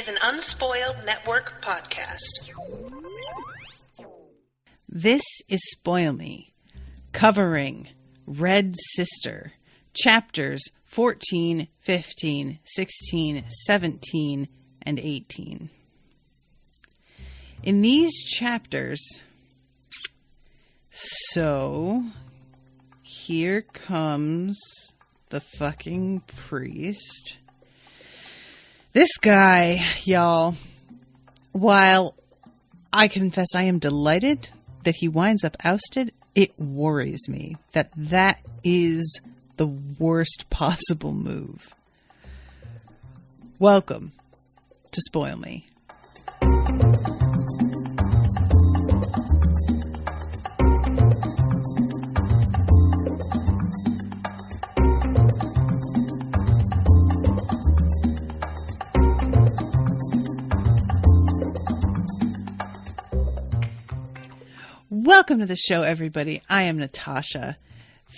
an Unspoiled Network podcast. This is Spoil Me, covering Red Sister, chapters 14, 15, 16, 17, and 18. In these chapters, so here comes the fucking priest. This guy, y'all, while I confess I am delighted that he winds up ousted, it worries me that that is the worst possible move. Welcome to Spoil Me. Welcome to the show, everybody. I am Natasha.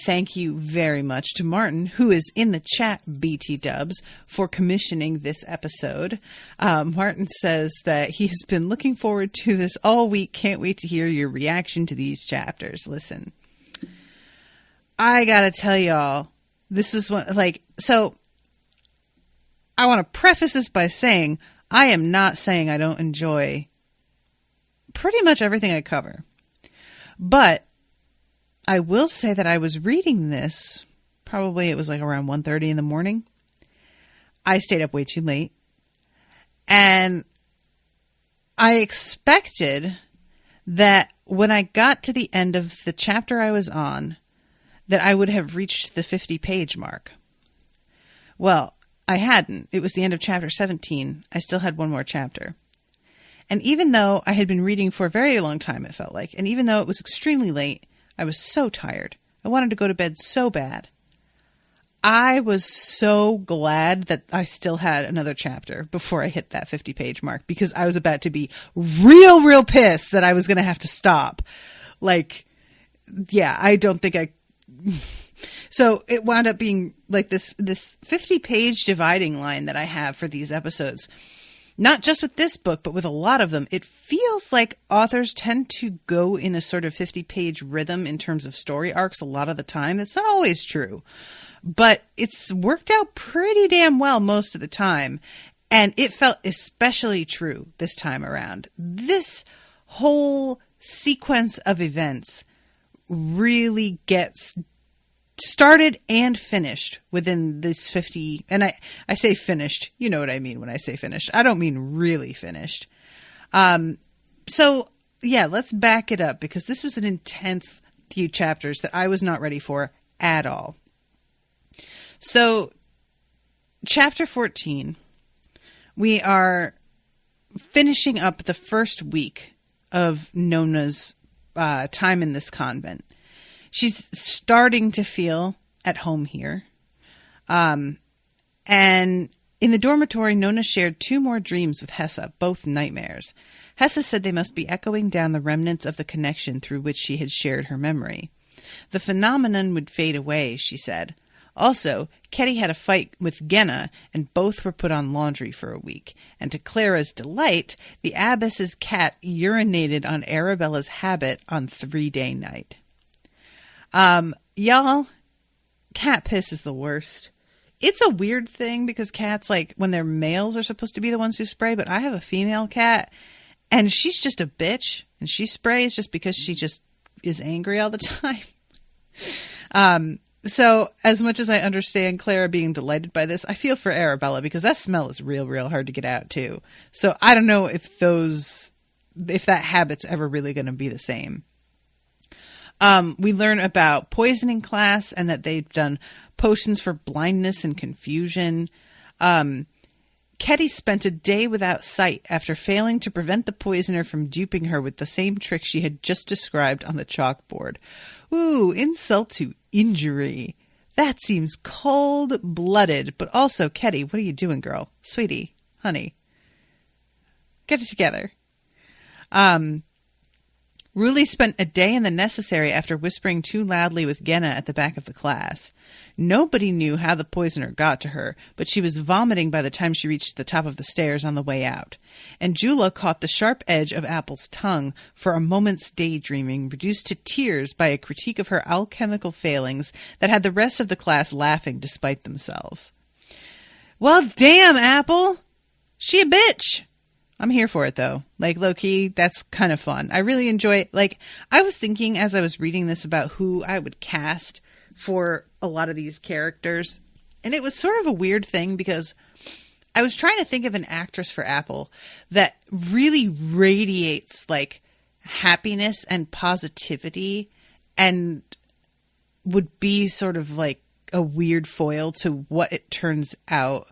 Thank you very much to Martin, who is in the chat, BT Dubs, for commissioning this episode. Martin says that he has been looking forward to this all week. Can't wait to hear your reaction to these chapters. Listen, I gotta tell y'all, this is one, so I want to preface this by saying I am not saying I don't enjoy pretty much everything I cover. But I will say that I was reading this, probably it was like around 1:30 in the morning. I stayed up way too late. And I expected that when I got to the end of the chapter I was on, that I would have reached the 50-page mark. Well, I hadn't. It was the end of chapter 17. I still had one more chapter. And even though I had been reading for a very long time, it felt like, and even though it was extremely late, I was so tired. I wanted to go to bed so bad. I was so glad that I still had another chapter before I hit that 50-page mark, because I was about to be real pissed that I was going to have to stop. I don't think I... So it wound up being like this 50-page dividing line that I have for these episodes. Not just with this book, but with a lot of them. It feels like authors tend to go in a sort of 50-page rhythm in terms of story arcs a lot of the time. That's not always true, but it's worked out pretty damn well most of the time. And it felt especially true this time around. This whole sequence of events really gets started and finished within this 50, and I say finished, you know what I mean when I say finished. I don't mean really finished. So yeah, let's back it up, because this was an intense few chapters that I was not ready for at all. So chapter 14, we are finishing up the first week of Nona's time in this convent. She's starting to feel at home here. And in the dormitory, Nona shared 2 more dreams with Hessa, both nightmares. Hessa said they must be echoing down the remnants of the connection through which she had shared her memory. The phenomenon would fade away, she said. Also, Ketty had a fight with Genna, and both were put on laundry for a week. And to Clara's delight, the abbess's cat urinated on Arabella's habit on 3-day night. Y'all, cat piss is the worst. It's a weird thing because cats, when they're males, are supposed to be the ones who spray, but I have a female cat and she's just a bitch, and she sprays just because she just is angry all the time. So as much as I understand Clara being delighted by this, I feel for Arabella, because that smell is real hard to get out too. So I don't know if that habit's ever really going to be the same. We learn about poisoning class and that they've done potions for blindness and confusion. Ketty spent a day without sight after failing to prevent the poisoner from duping her with the same trick she had just described on the chalkboard. Ooh, insult to injury. That seems cold-blooded. But also, Ketty, what are you doing, girl? Sweetie, honey, get it together. Ruli spent a day in the necessary after whispering too loudly with Genna at the back of the class. Nobody knew how the poisoner got to her, but she was vomiting by the time she reached the top of the stairs on the way out. And Jula caught the sharp edge of Apple's tongue for a moment's daydreaming, reduced to tears by a critique of her alchemical failings that had the rest of the class laughing despite themselves. Well, damn, Apple! She a bitch! I'm here for it, though. Like, low-key, that's kind of fun. I really enjoy it. Like, I was thinking as I was reading this about who I would cast for a lot of these characters. And it was sort of a weird thing because I was trying to think of an actress for Apple that really radiates, like, happiness and positivity and would be sort of like a weird foil to what it turns out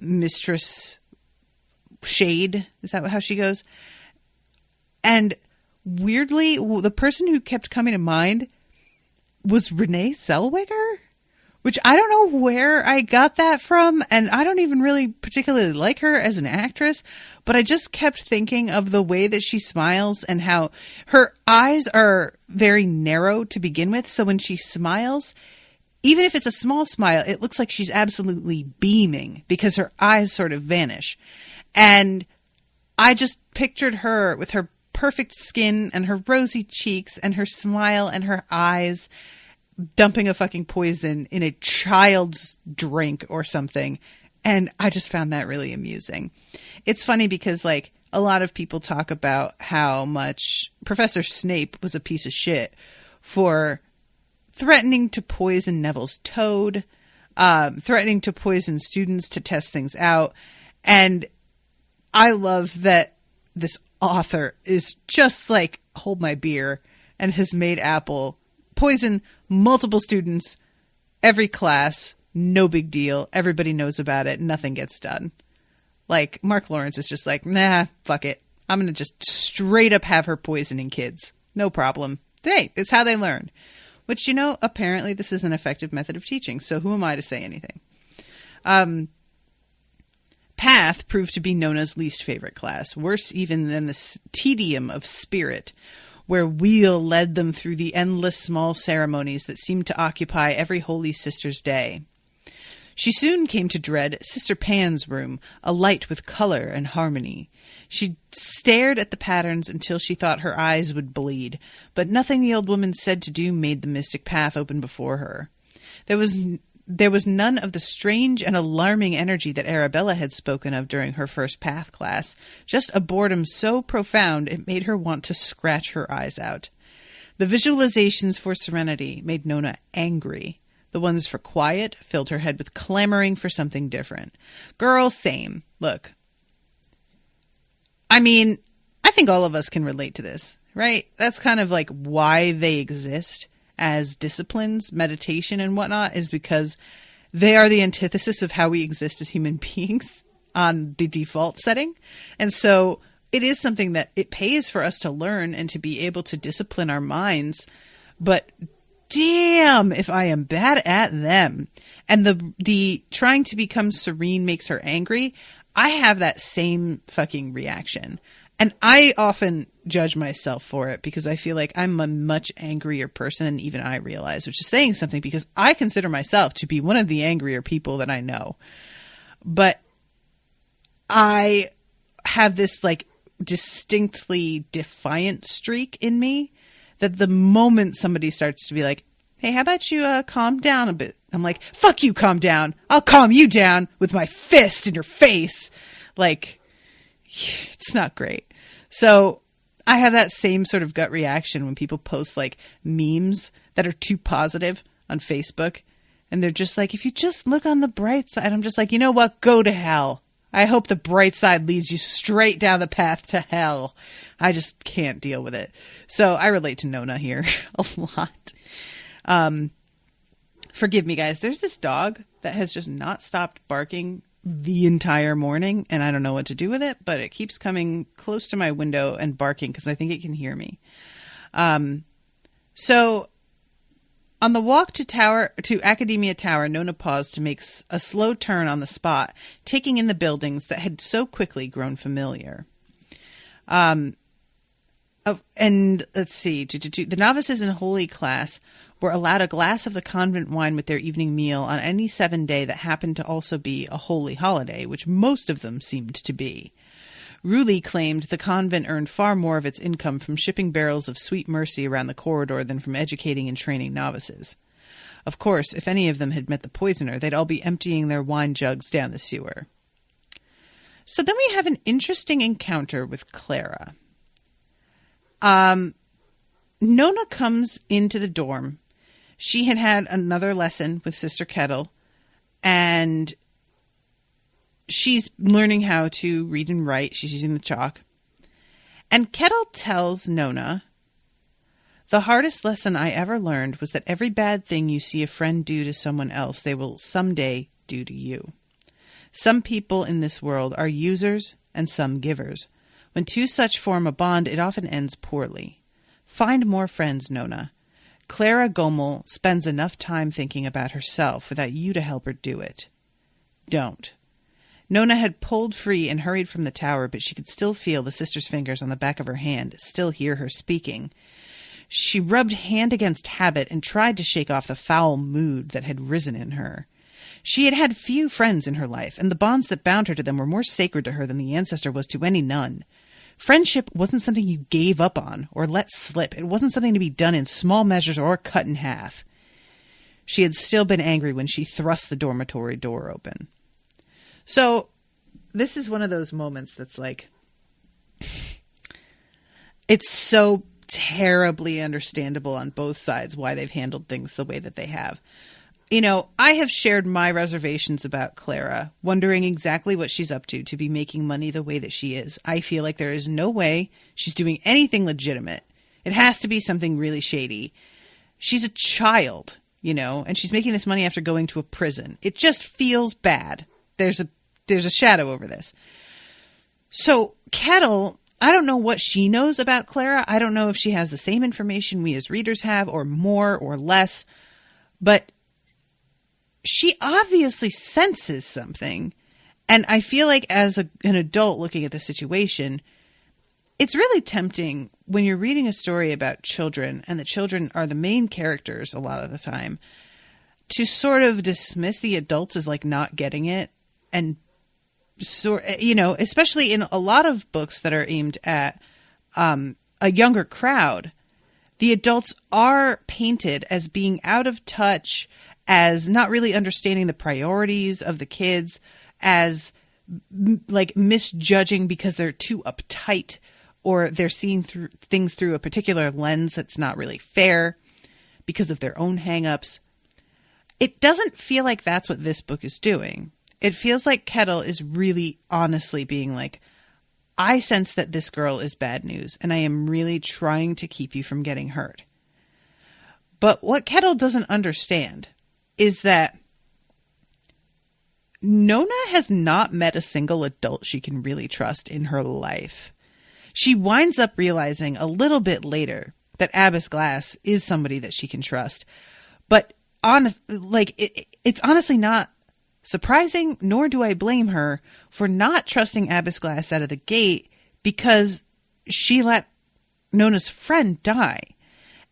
Mistress Shade, is that how she goes? And weirdly, the person who kept coming to mind was Renee Zellweger, which I don't know where I got that from, and I don't even really particularly like her as an actress, but I just kept thinking of the way that she smiles and how her eyes are very narrow to begin with, so when she smiles, even if it's a small smile, it looks like she's absolutely beaming because her eyes sort of vanish. And I just pictured her with her perfect skin and her rosy cheeks and her smile and her eyes dumping a fucking poison in a child's drink or something. And I just found that really amusing. It's funny because, like, a lot of people talk about how much Professor Snape was a piece of shit for threatening to poison Neville's toad, threatening to poison students to test things out. And I love that this author is just like, hold my beer, and has made Apple poison multiple students, every class, no big deal. Everybody knows about it. Nothing gets done. Like, Mark Lawrence is just like, nah, fuck it. I'm going to just straight up have her poisoning kids. No problem. Hey, it's how they learn. Which, you know, apparently this is an effective method of teaching. So who am I to say anything? Path proved to be Nona's least favorite class, worse even than the tedium of spirit, where Wheel led them through the endless small ceremonies that seemed to occupy every Holy Sister's day. She soon came to dread Sister Pan's room, alight with color and harmony. She stared at the patterns until she thought her eyes would bleed, but nothing the old woman said to do made the mystic path open before her. There was none of the strange and alarming energy that Arabella had spoken of during her first path class, just a boredom so profound it made her want to scratch her eyes out. The visualizations for serenity made Nona angry. The ones for quiet filled her head with clamoring for something different. Girl, same. Look. I mean, I think all of us can relate to this, right? That's kind of like why they exist as disciplines, meditation and whatnot, is because they are the antithesis of how we exist as human beings on the default setting. And so it is something that it pays for us to learn and to be able to discipline our minds. But damn, if I am bad at them. And the trying to become serene makes her angry. I have that same fucking reaction. And I often judge myself for it because I feel like I'm a much angrier person than even I realize, which is saying something because I consider myself to be one of the angrier people that I know. But I have this like distinctly defiant streak in me that the moment somebody starts to be like, hey, how about you calm down a bit? I'm like, fuck you, calm down. I'll calm you down with my fist in your face. Like, it's not great. So I have that same sort of gut reaction when people post like memes that are too positive on Facebook. And they're just like, if you just look on the bright side, I'm just like, you know what? Go to hell. I hope the bright side leads you straight down the path to hell. I just can't deal with it. So I relate to Nona here a lot. Forgive me, guys. There's this dog that has just not stopped barking the entire morning, and I don't know what to do with it, but it keeps coming close to my window and barking because I think it can hear me. So on the walk to Academia Tower, Nona paused to make a slow turn on the spot, taking in the buildings that had so quickly grown familiar. A And let's see, the novices in Holy class were allowed a glass of the convent wine with their evening meal on any 7 day that happened to also be a holy holiday, which most of them seemed to be. Rulli claimed the convent earned far more of its income from shipping barrels of sweet mercy around the corridor than from educating and training novices. Of course, if any of them had met the poisoner, they'd all be emptying their wine jugs down the sewer. So then we have an interesting encounter with Clara. Nona comes into the dorm. She had had another lesson with Sister Kettle, and she's learning how to read and write. She's using the chalk. And Kettle tells Nona, "The hardest lesson I ever learned was that every bad thing you see a friend do to someone else, they will someday do to you. Some people in this world are users and some givers. When two such form a bond, it often ends poorly. Find more friends, Nona. Clara Gommel spends enough time thinking about herself without you to help her do it. Don't." Nona had pulled free and hurried from the tower, but she could still feel the sister's fingers on the back of her hand, still hear her speaking. She rubbed hand against habit and tried to shake off the foul mood that had risen in her. She had had few friends in her life, and the bonds that bound her to them were more sacred to her than the ancestor was to any nun. Friendship wasn't something you gave up on or let slip. It wasn't something to be done in small measures or cut in half. She had still been angry when she thrust the dormitory door open. So this is one of those moments that's like, it's so terribly understandable on both sides why they've handled things the way that they have. You know, I have shared my reservations about Clara, wondering exactly what she's up to be making money the way that she is. I feel like there is no way she's doing anything legitimate. It has to be something really shady. She's a child, you know, and she's making this money after going to a prison. It just feels bad. There's a shadow over this. So Kettle, I don't know what she knows about Clara. I don't know if she has the same information we as readers have, or more or less, but she obviously senses something. And I feel like as an adult looking at the situation, it's really tempting when you're reading a story about children, and the children are the main characters a lot of the time, to sort of dismiss the adults as like not getting it. And you know, especially in a lot of books that are aimed at a younger crowd, the adults are painted as being out of touch, as not really understanding the priorities of the kids, as like misjudging because they're too uptight, or they're seeing things through a particular lens that's not really fair because of their own hang-ups. It doesn't feel like that's what this book is doing. It feels like Kettle is really honestly being like, I sense that this girl is bad news, and I am really trying to keep you from getting hurt. But what Kettle doesn't understand is that Nona has not met a single adult she can really trust in her life. She winds up realizing a little bit later that Abbess Glass is somebody that she can trust. But it's honestly not surprising, nor do I blame her for not trusting Abbess Glass out of the gate, because she let Nona's friend die.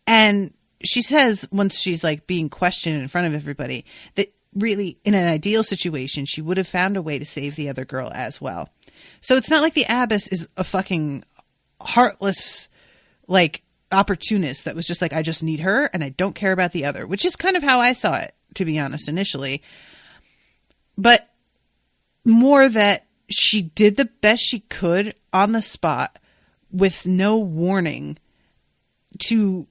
And she says, once she's like being questioned in front of everybody, that really in an ideal situation, she would have found a way to save the other girl as well. So it's not like the Abbess is a fucking heartless, like, opportunist that was just like, I just need her and I don't care about the other, which is kind of how I saw it, to be honest, initially. But more that she did the best she could on the spot with no warning to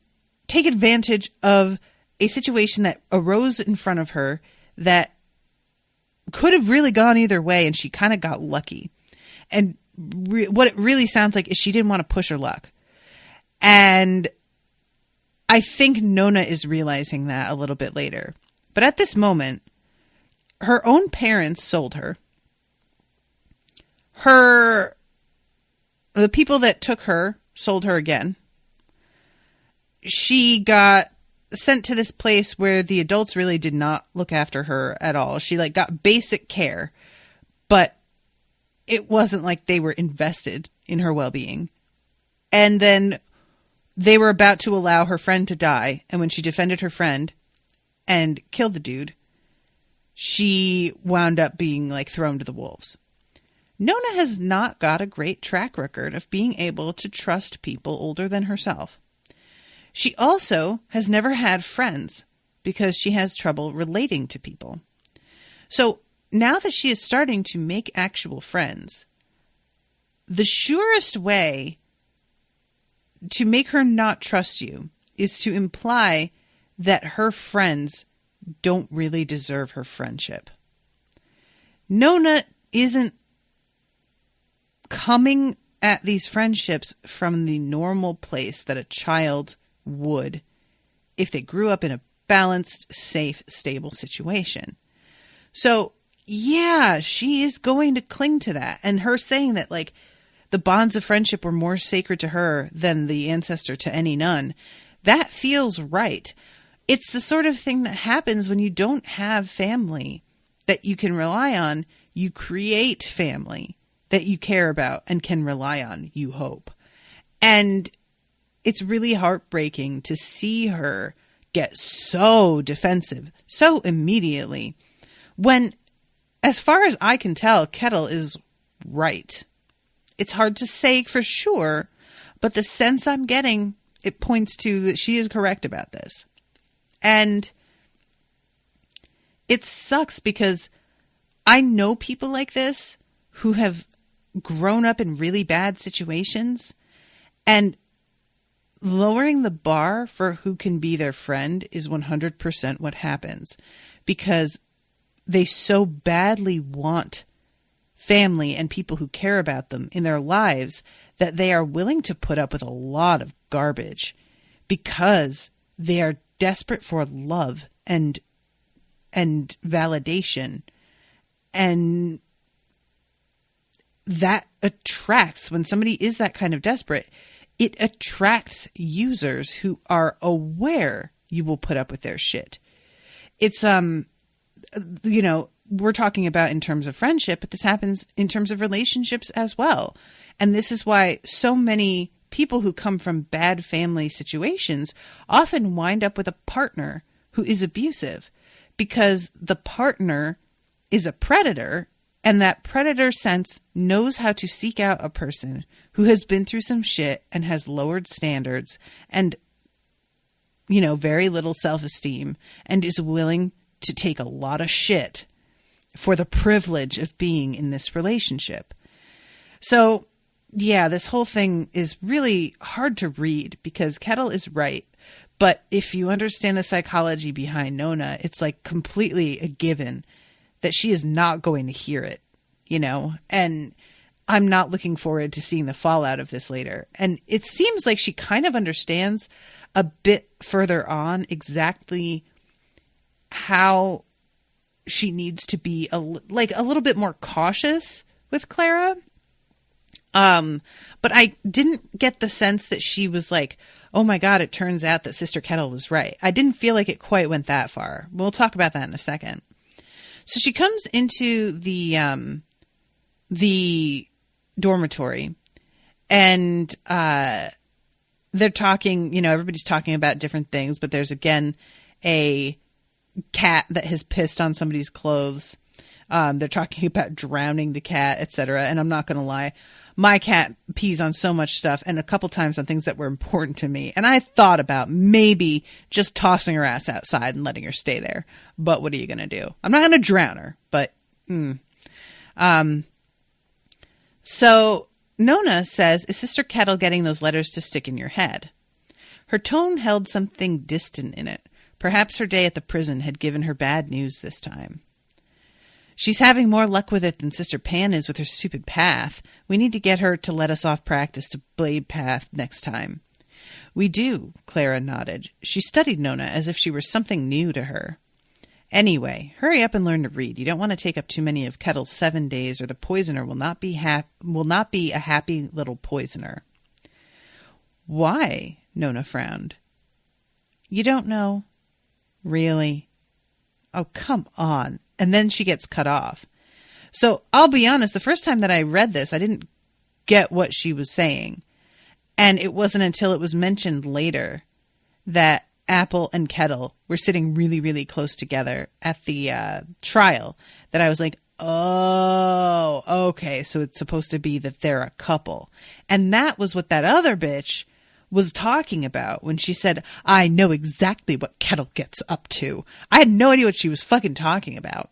take advantage of a situation that arose in front of her that could have really gone either way, and she kind of got lucky. And what it really sounds like is she didn't want to push her luck. And I think Nona is realizing that a little bit later. But at this moment, her own parents sold her. The people that took her sold her again. She got sent to this place where the adults really did not look after her at all. She like got basic care, but it wasn't like they were invested in her well-being. And then they were about to allow her friend to die, and when she defended her friend and killed the dude, she wound up being like thrown to the wolves. Nona has not got a great track record of being able to trust people older than herself. She also has never had friends because she has trouble relating to people. So now that she is starting to make actual friends, the surest way to make her not trust you is to imply that her friends don't really deserve her friendship. Nona isn't coming at these friendships from the normal place that a child would if they grew up in a balanced, safe, stable situation. So, yeah, she is going to cling to that. And her saying that, like, the bonds of friendship were more sacred to her than the ancestor to any nun, that feels right. It's the sort of thing that happens when you don't have family that you can rely on. You create family that you care about and can rely on, you hope. And it's really heartbreaking to see her get so defensive so immediately when, as far as I can tell, Kettle is right. It's hard to say for sure, but the sense I'm getting, it points to that she is correct about this. And it sucks because I know people like this who have grown up in really bad situations, and lowering the bar for who can be their friend is 100% what happens, because they so badly want family and people who care about them in their lives that they are willing to put up with a lot of garbage because they are desperate for love and validation. And that attracts, when somebody is that kind of desperate, it attracts users who are aware you will put up with their shit. It's, we're talking about in terms of friendship, but this happens in terms of relationships as well. And this is why so many people who come from bad family situations often wind up with a partner who is abusive, because the partner is a predator, and that predator sense knows how to seek out a person who has been through some shit and has lowered standards and, very little self-esteem, and is willing to take a lot of shit for the privilege of being in this relationship. So, yeah, this whole thing is really hard to read because Kettle is right. But if you understand the psychology behind Nona, it's like completely a given that she is not going to hear it, and I'm not looking forward to seeing the fallout of this later. And it seems like she kind of understands a bit further on exactly how she needs to be a little bit more cautious with Clara. But I didn't get the sense that she was like, oh my God, it turns out that Sister Kettle was right. I didn't feel like it quite went that far. We'll talk about that in a second. So she comes into the dormitory, and they're talking, everybody's talking about different things, but there's again a cat that has pissed on somebody's clothes. They're talking about drowning the cat, etc. And I'm not going to lie, my cat pees on so much stuff, and a couple times on things that were important to me. And I thought about maybe just tossing her ass outside and letting her stay there. But what are you going to do? I'm not going to drown her, but So Nona says, is Sister Kettle getting those letters to stick in your head? Her tone held something distant in it. Perhaps her day at the prison had given her bad news this time. She's having more luck with it than Sister Pan is with her stupid path. We need to get her to let us off practice to blade path next time. We do, Clara nodded. She studied Nona as if she were something new to her. Anyway, hurry up and learn to read. You don't want to take up too many of Kettle's 7 days, or the poisoner will not be a happy little poisoner. Why? Nona frowned. You don't know? Really? Oh, come on. And then she gets cut off. So I'll be honest, the first time that I read this, I didn't get what she was saying. And it wasn't until it was mentioned later that Apple and Kettle were sitting really, really close together at the trial that I was like, oh, okay, so it's supposed to be that they're a couple. And that was what that other bitch was talking about when she said, I know exactly what Kettle gets up to. I had no idea what she was fucking talking about.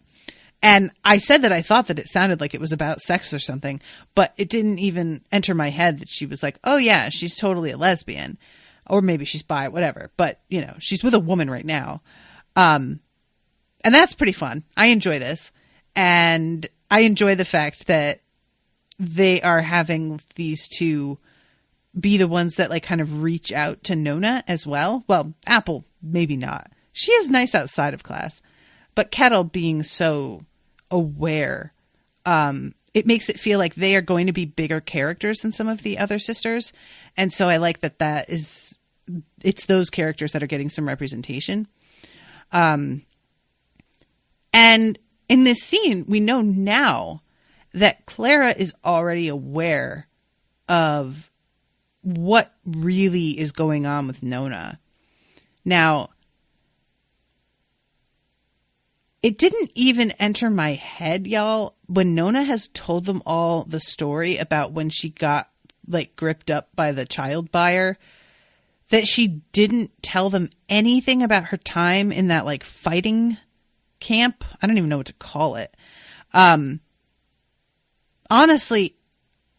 And I said that I thought that it sounded like it was about sex or something, but it didn't even enter my head that she was like, oh yeah, she's totally a lesbian. Or maybe she's bi, whatever. But, you know, she's with a woman right now. And that's pretty fun. I enjoy this. And I enjoy the fact that they are having these two be the ones that like kind of reach out to Nona as well. Well, Apple, maybe not. She is nice outside of class. But Kettle being so aware, it makes it feel like they are going to be bigger characters than some of the other sisters. And so I like that it's those characters that are getting some representation. And in this scene, we know now that Clara is already aware of what really is going on with Nona. Now, it didn't even enter my head, y'all, when Nona has told them all the story about when she got like gripped up by the child buyer, that she didn't tell them anything about her time in that like fighting camp. I don't even know what to call it. Honestly,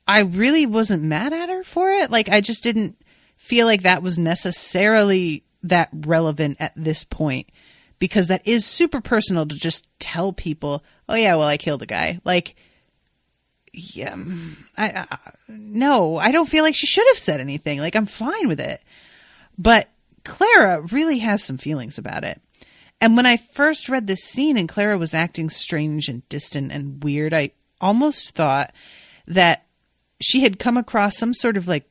I really wasn't mad at her for it. Like, I just didn't feel like that was necessarily that relevant at this point, because that is super personal to just tell people, oh yeah, well, I killed a guy. Like, yeah, no, I don't feel like she should have said anything. Like, I'm fine with it. But Clara really has some feelings about it. And when I first read this scene and Clara was acting strange and distant and weird, I almost thought that she had come across some sort of like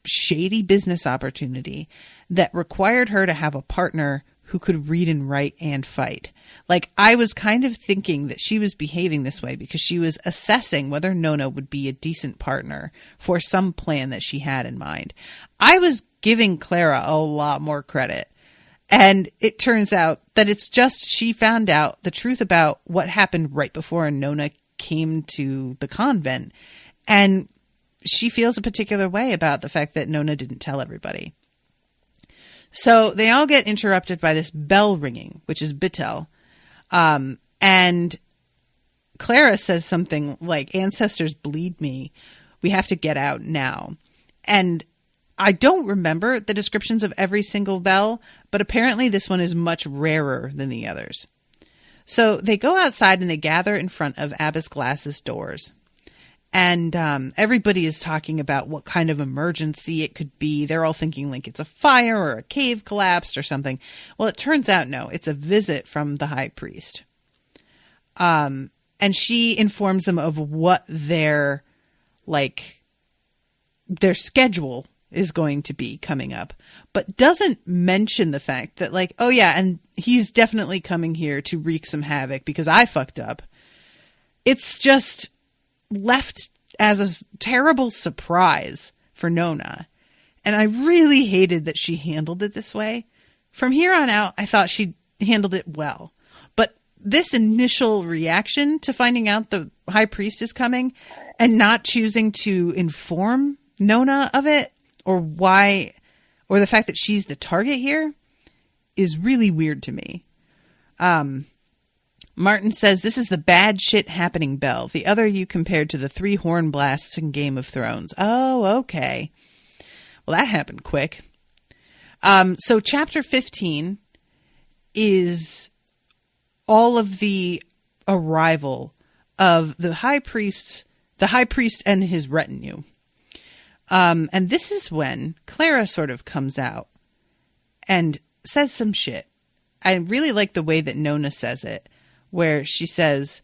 shady business opportunity that required her to have a partner who could read and write and fight. Like, I was kind of thinking that she was behaving this way because she was assessing whether Nona would be a decent partner for some plan that she had in mind. I was giving Clara a lot more credit. And it turns out that it's just she found out the truth about what happened right before Nona came to the convent. And she feels a particular way about the fact that Nona didn't tell everybody. So they all get interrupted by this bell ringing, which is Bittel. And Clara says something like, ancestors bleed me. We have to get out now. And I don't remember the descriptions of every single bell, but apparently this one is much rarer than the others. So they go outside and they gather in front of Abbess Glass's doors. And everybody is talking about what kind of emergency it could be. They're all thinking like it's a fire or a cave collapsed or something. Well, it turns out, no, it's a visit from the high priest. And she informs them of what their schedule is going to be coming up, but doesn't mention the fact that like, oh yeah, and he's definitely coming here to wreak some havoc because I fucked up. It's just left as a terrible surprise for Nona. And I really hated that she handled it this way. From here on out, I thought she handled it well. But this initial reaction to finding out the high priest is coming and not choosing to inform Nona of it, or why, or the fact that she's the target here, is really weird to me. Martin says, this is the bad shit happening bell. The other you compared to the 3 horn blasts in Game of Thrones. Oh, okay. Well, that happened quick. So chapter 15 is all of the arrival of the high priest and his retinue. And this is when Clara sort of comes out and says some shit. I really like the way that Nona says it, where she says,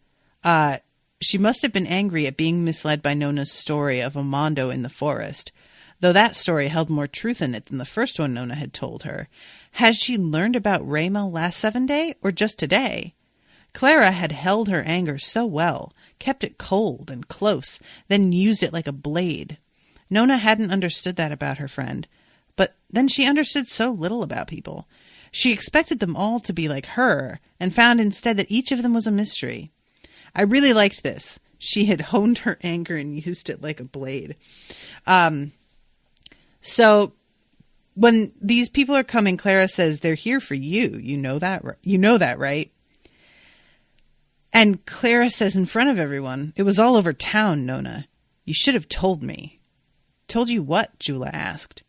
she must have been angry at being misled by Nona's story of a mondo in the forest, though that story held more truth in it than the first one Nona had told her. Had she learned about Rayma last 7 day, or just today? Clara had held her anger so well, kept it cold and close, then used it like a blade. Nona hadn't understood that about her friend, but then she understood so little about people. She expected them all to be like her, and found instead that each of them was a mystery. I really liked this. She had honed her anger and used it like a blade. So when these people are coming, Clara says, they're here for you. You know that, right? And Clara says in front of everyone, it was all over town, Nona. You should have told me. Told you what? Jula asked.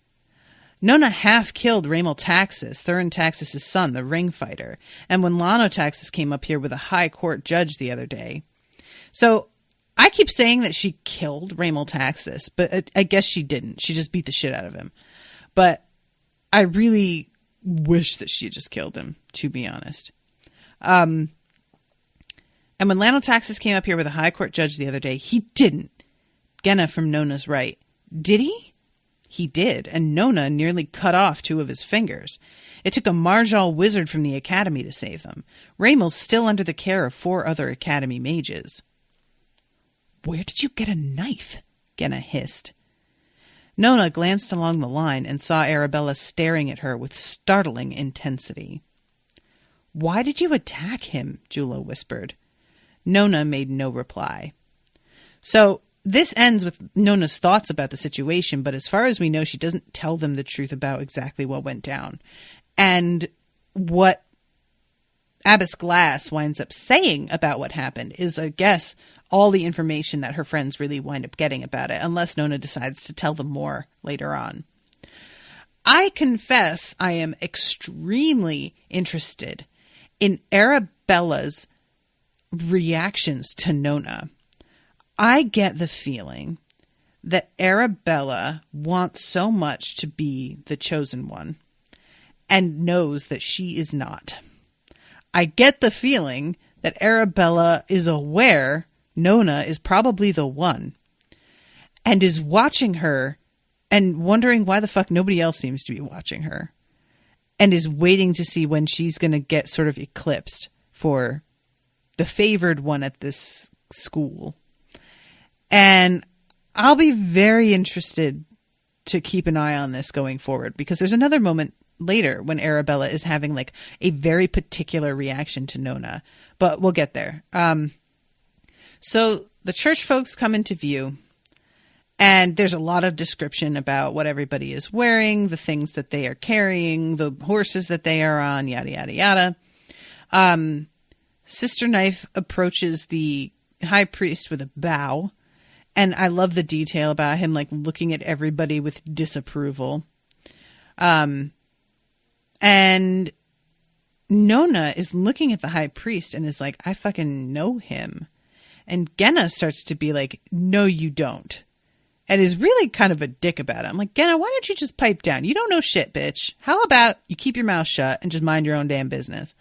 Nona half killed Raymel Taxis, Thurin Taxis' son, the ring fighter, and when Lano Taxis came up here with a high court judge the other day. So I keep saying that she killed Raymel Taxis, but I guess she didn't. She just beat the shit out of him. But I really wish that she had just killed him, to be honest. And when Lano Taxis came up here with a high court judge the other day, he didn't. Genna from Nona's right. Did he? He did, and Nona nearly cut off 2 of his fingers. It took a Marjal wizard from the academy to save them. Raymel's still under the care of 4 other academy mages. Where did you get a knife? Genna hissed. Nona glanced along the line and saw Arabella staring at her with startling intensity. Why did you attack him? Jula whispered. Nona made no reply. So this ends with Nona's thoughts about the situation, but as far as we know, she doesn't tell them the truth about exactly what went down. And what Abbess Glass winds up saying about what happened is, I guess, all the information that her friends really wind up getting about it, unless Nona decides to tell them more later on. I confess I am extremely interested in Arabella's reactions to Nona. I get the feeling that Arabella wants so much to be the chosen one and knows that she is not. I get the feeling that Arabella is aware Nona is probably the one and is watching her and wondering why the fuck nobody else seems to be watching her and is waiting to see when she's going to get sort of eclipsed for the favored one at this school. And I'll be very interested to keep an eye on this going forward, because there's another moment later when Arabella is having like a very particular reaction to Nona, but we'll get there. So the church folks come into view, and there's a lot of description about what everybody is wearing, the things that they are carrying, the horses that they are on, yada, yada, yada. Sister Knife approaches the high priest with a bow. And I love the detail about him, like, looking at everybody with disapproval. And Nona is looking at the high priest and is like, I fucking know him. And Genna starts to be like, no, you don't. And is really kind of a dick about it. I'm like, Genna, why don't you just pipe down? You don't know shit, bitch. How about you keep your mouth shut and just mind your own damn business?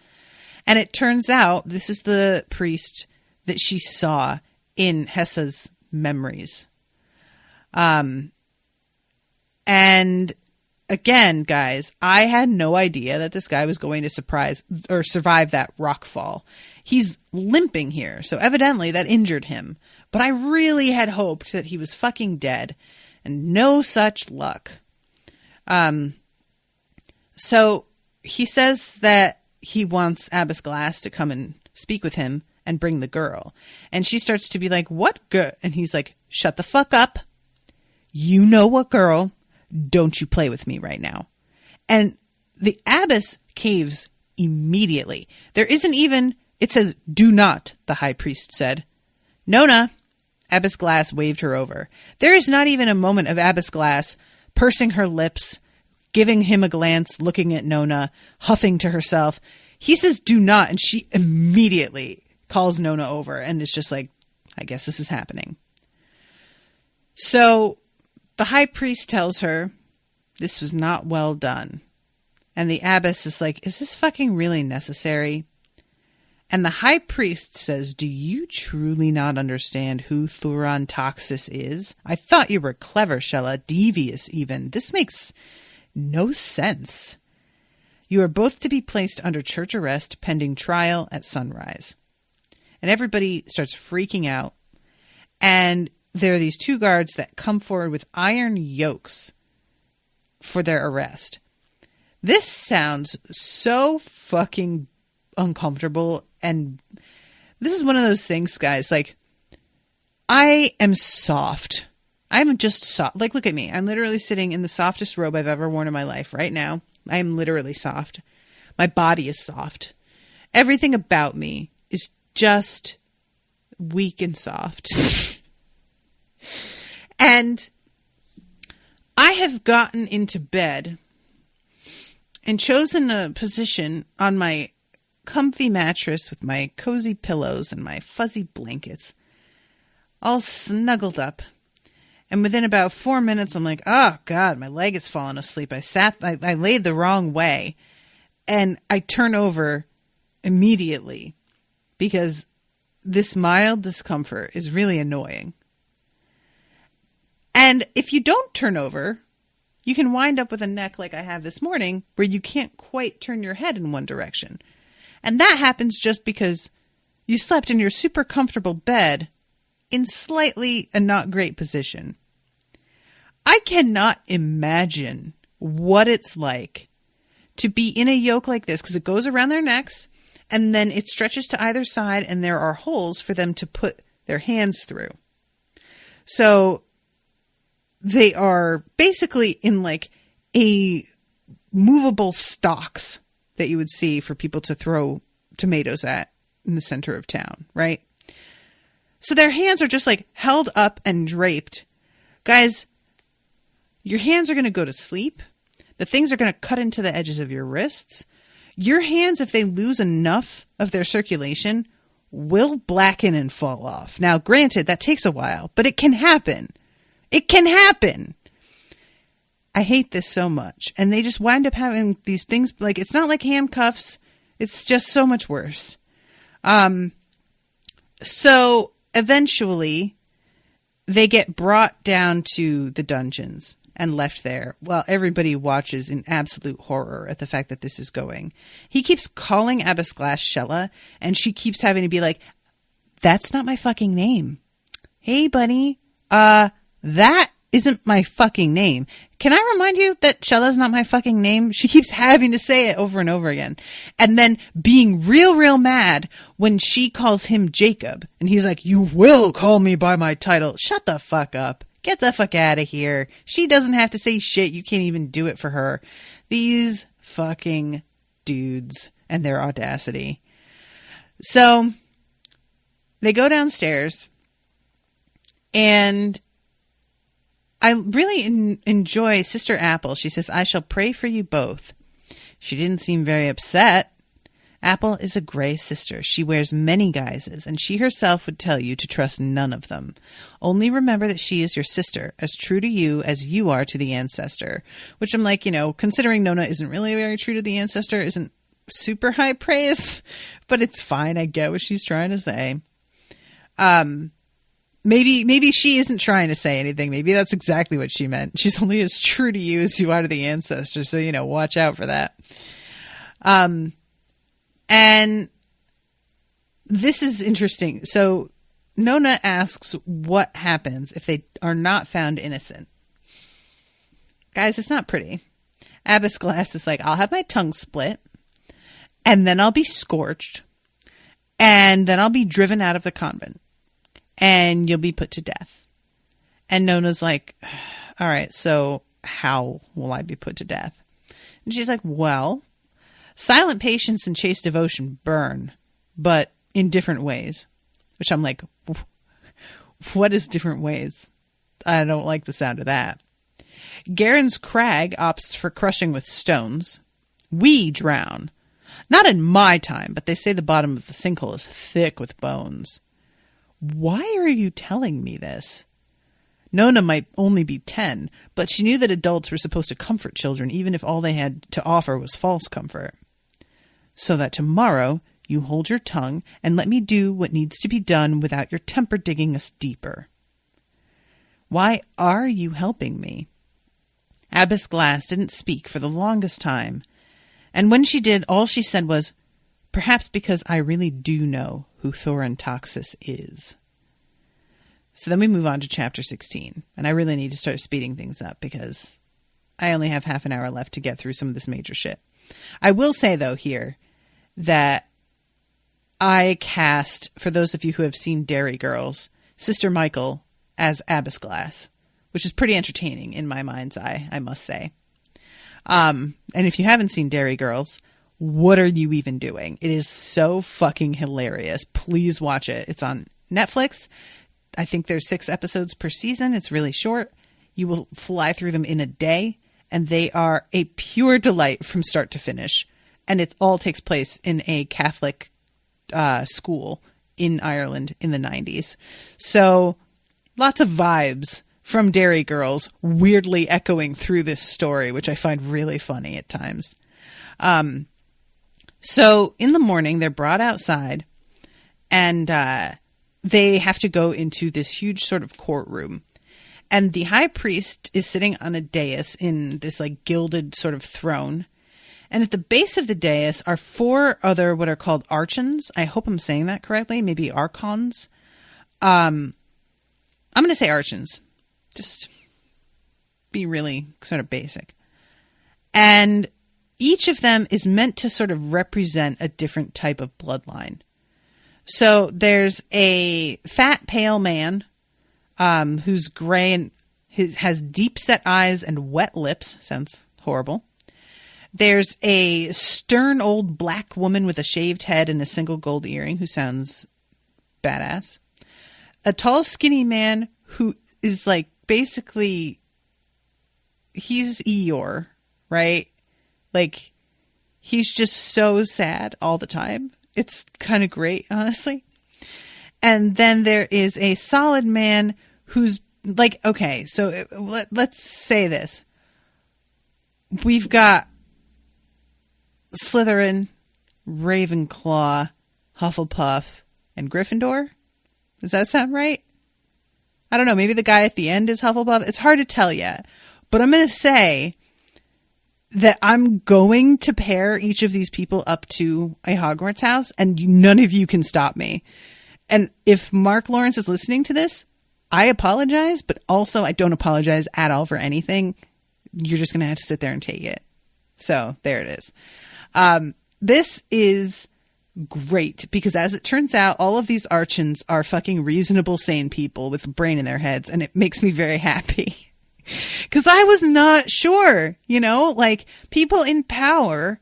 And it turns out this is the priest that she saw in Hessa's memories. And again, guys, I had no idea that this guy was going to survive that rock fall. He's limping here, so evidently that injured him. But I really had hoped that he was fucking dead, and no such luck. So he says that he wants Abbess Glass to come and speak with him and bring the girl. And she starts to be like, what girl? And he's like, shut the fuck up. You know what girl? Don't you play with me right now. And the abbess caves immediately. There isn't even, it says, do not, the high priest said. Nona. Abbess Glass waved her over. There is not even a moment of Abbess Glass pursing her lips, giving him a glance, looking at Nona, huffing to herself. He says, do not. And she immediately calls Nona over and is just like, I guess this is happening. So the high priest tells her this was not well done. And the abbess is like, is this fucking really necessary? And the high priest says, do you truly not understand who Thurin Taxis is? I thought you were clever, Shella, devious even. This makes no sense. You are both to be placed under church arrest pending trial at sunrise. And everybody starts freaking out. And there are these 2 guards that come forward with iron yokes for their arrest. This sounds so fucking uncomfortable, and this is one of those things, guys, like, I am soft. I'm just soft. Like, look at me. I'm literally sitting in the softest robe I've ever worn in my life right now. I am literally soft. My body is soft. Everything about me is just weak and soft. And I have gotten into bed and chosen a position on my comfy mattress with my cozy pillows and my fuzzy blankets, all snuggled up. And within about 4 minutes, I'm like, oh, God, my leg is falling asleep. I laid the wrong way. And I turn over immediately because this mild discomfort is really annoying. And if you don't turn over, you can wind up with a neck like I have this morning where you can't quite turn your head in one direction. And that happens just because you slept in your super comfortable bed in slightly a not great position. I cannot imagine what it's like to be in a yoke like this, because it goes around their necks and then it stretches to either side and there are holes for them to put their hands through. So they are basically in like a movable stocks that you would see for people to throw tomatoes at in the center of town, right? So their hands are just like held up and draped. Guys, your hands are going to go to sleep. The things are going to cut into the edges of your wrists. Your hands, if they lose enough of their circulation, will blacken and fall off. Now, granted, that takes a while, but it can happen. It can happen. I hate this so much. And they just wind up having these things, like, it's not like handcuffs. It's just so much worse. So eventually they get brought down to the dungeons and left there while everybody watches in absolute horror at the fact that this is going. He keeps calling Abbess Glass Shella, and she keeps having to be like, that's not my fucking name. Hey, buddy, that isn't my fucking name. Can I remind you that Shella's not my fucking name? She keeps having to say it over and over again. And then being real mad when she calls him Jacob. And he's like, you will call me by my title. Shut the fuck up. Get the fuck out of here. She doesn't have to say shit. You can't even do it for her. These fucking dudes and their audacity. So they go downstairs, and I really enjoy Sister Apple. She says, I shall pray for you both. She didn't seem very upset. Apple is a gray sister. She wears many guises, and she herself would tell you to trust none of them. Only remember that she is your sister, as true to you as you are to the ancestor. Which I'm like, considering Nona isn't really very true to the ancestor, isn't super high praise, but it's fine. I get what she's trying to say. Maybe she isn't trying to say anything. Maybe that's exactly what she meant. She's only as true to you as you are to the ancestor. So, watch out for that. And this is interesting. So Nona asks what happens if they are not found innocent. Guys, it's not pretty. Abbess Glass is like, I'll have my tongue split, and then I'll be scorched, and then I'll be driven out of the convent, and you'll be put to death. And Nona's like, all right, so how will I be put to death? And she's like, well, silent patience and chaste devotion burn, but in different ways. Which I'm like, what is different ways? I don't like the sound of that. Garen's crag opts for crushing with stones. We drown. Not in my time, but they say the bottom of the sinkhole is thick with bones. Why are you telling me this? Nona might only be 10, but she knew that adults were supposed to comfort children even if all they had to offer was false comfort. So that tomorrow you hold your tongue and let me do what needs to be done without your temper digging us deeper. Why are you helping me? Abbess Glass didn't speak for the longest time, and when she did, all she said was, perhaps because I really do know who Thorin Toxis is. So then we move on to chapter 16. And I really need to start speeding things up because I only have half an hour left to get through some of this major shit. I will say, though, here that I cast, for those of you who have seen Dairy Girls, Sister Michael as Abbess Glass, which is pretty entertaining in my mind's eye, I must say. And if you haven't seen Dairy Girls, what are you even doing? It is so fucking hilarious. Please watch it. It's on Netflix. I think there's 6 episodes per season. It's really short. You will fly through them in a day, and they are a pure delight from start to finish. And it all takes place in a Catholic school in Ireland in the 90s. So lots of vibes from Dairy Girls weirdly echoing through this story, which I find really funny at times. So in the morning, they're brought outside, and they have to go into this huge sort of courtroom. And the high priest is sitting on a dais in this like gilded sort of throne. And at the base of the dais are 4 other what are called archons. I hope I'm saying that correctly. Maybe archons. I'm going to say archons. Just be really sort of basic. And each of them is meant to sort of represent a different type of bloodline. So there's a fat, pale man who's gray and has deep-set eyes and wet lips. Sounds horrible. There's a stern old black woman with a shaved head and a single gold earring who sounds badass. A tall, skinny man who is like basically, he's Eeyore, right? Like, he's just so sad all the time. It's kind of great, honestly. And then there is a solid man who's like, okay, so let's say this. We've got Slytherin, Ravenclaw, Hufflepuff, and Gryffindor. Does that sound right? I don't know. Maybe the guy at the end is Hufflepuff. It's hard to tell yet. But I'm going to say that I'm going to pair each of these people up to a Hogwarts house, and none of you can stop me. And if Mark Lawrence is listening to this, I apologize, but also I don't apologize at all for anything. You're just going to have to sit there and take it. So there it is. This is great because, as it turns out, all of these archons are fucking reasonable, sane people with a brain in their heads, and it makes me very happy. Because I was not sure, like, people in power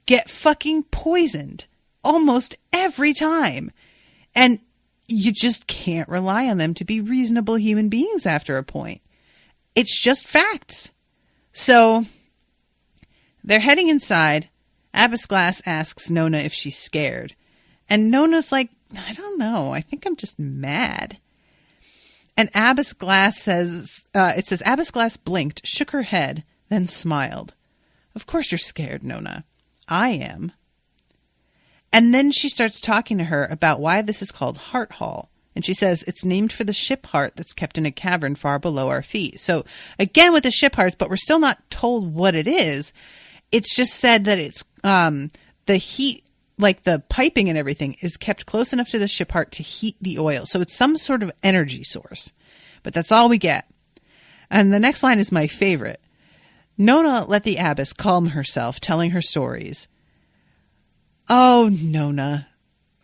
get fucking poisoned almost every time. And you just can't rely on them to be reasonable human beings after a point. It's just facts. So they're heading inside. Abbess Glass asks Nona if she's scared. And Nona's like, I don't know. I think I'm just mad. And Abbess Glass says, Abbess Glass blinked, shook her head, then smiled. Of course you're scared, Nona. I am. And then she starts talking to her about why this is called Heart Hall. And she says it's named for the ship heart that's kept in a cavern far below our feet. So again with the ship hearts, but we're still not told what it is. It's just said that it's the heat, like the piping and everything, is kept close enough to the ship heart to heat the oil. So it's some sort of energy source. But that's all we get. And the next line is my favorite. Nona let the abbess calm herself, telling her stories. Oh, Nona,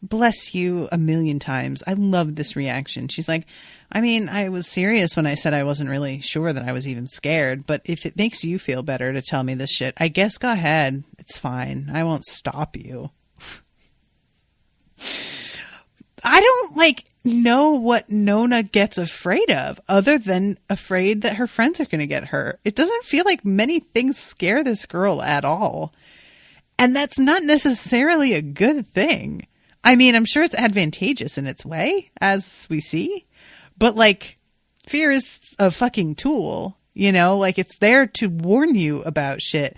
bless you a million times. I loved this reaction. She's like, I mean, I was serious when I said I wasn't really sure that I was even scared, but if it makes you feel better to tell me this shit, I guess go ahead. It's fine. I won't stop you. I don't know what Nona gets afraid of other than afraid that her friends are going to get hurt. It doesn't feel like many things scare this girl at all. And that's not necessarily a good thing. I mean, I'm sure it's advantageous in its way, as we see. But, fear is a fucking tool, it's there to warn you about shit.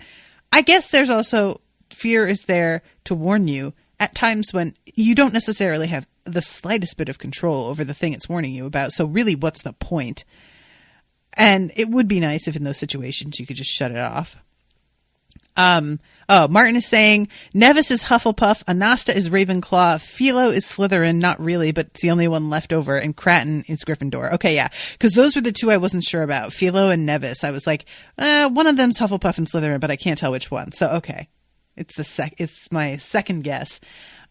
I guess there's also, fear is there to warn you at times when you don't necessarily have the slightest bit of control over the thing it's warning you about. So really, what's the point? And it would be nice if in those situations you could just shut it off. Martin is saying Nevis is Hufflepuff, Anasta is Ravenclaw, Philo is Slytherin, not really, but it's the only one left over, and Cratton is Gryffindor. Okay, yeah, because those were the two I wasn't sure about, Philo and Nevis. I was like, one of them's Hufflepuff and Slytherin, but I can't tell which one. So okay, it's my second guess.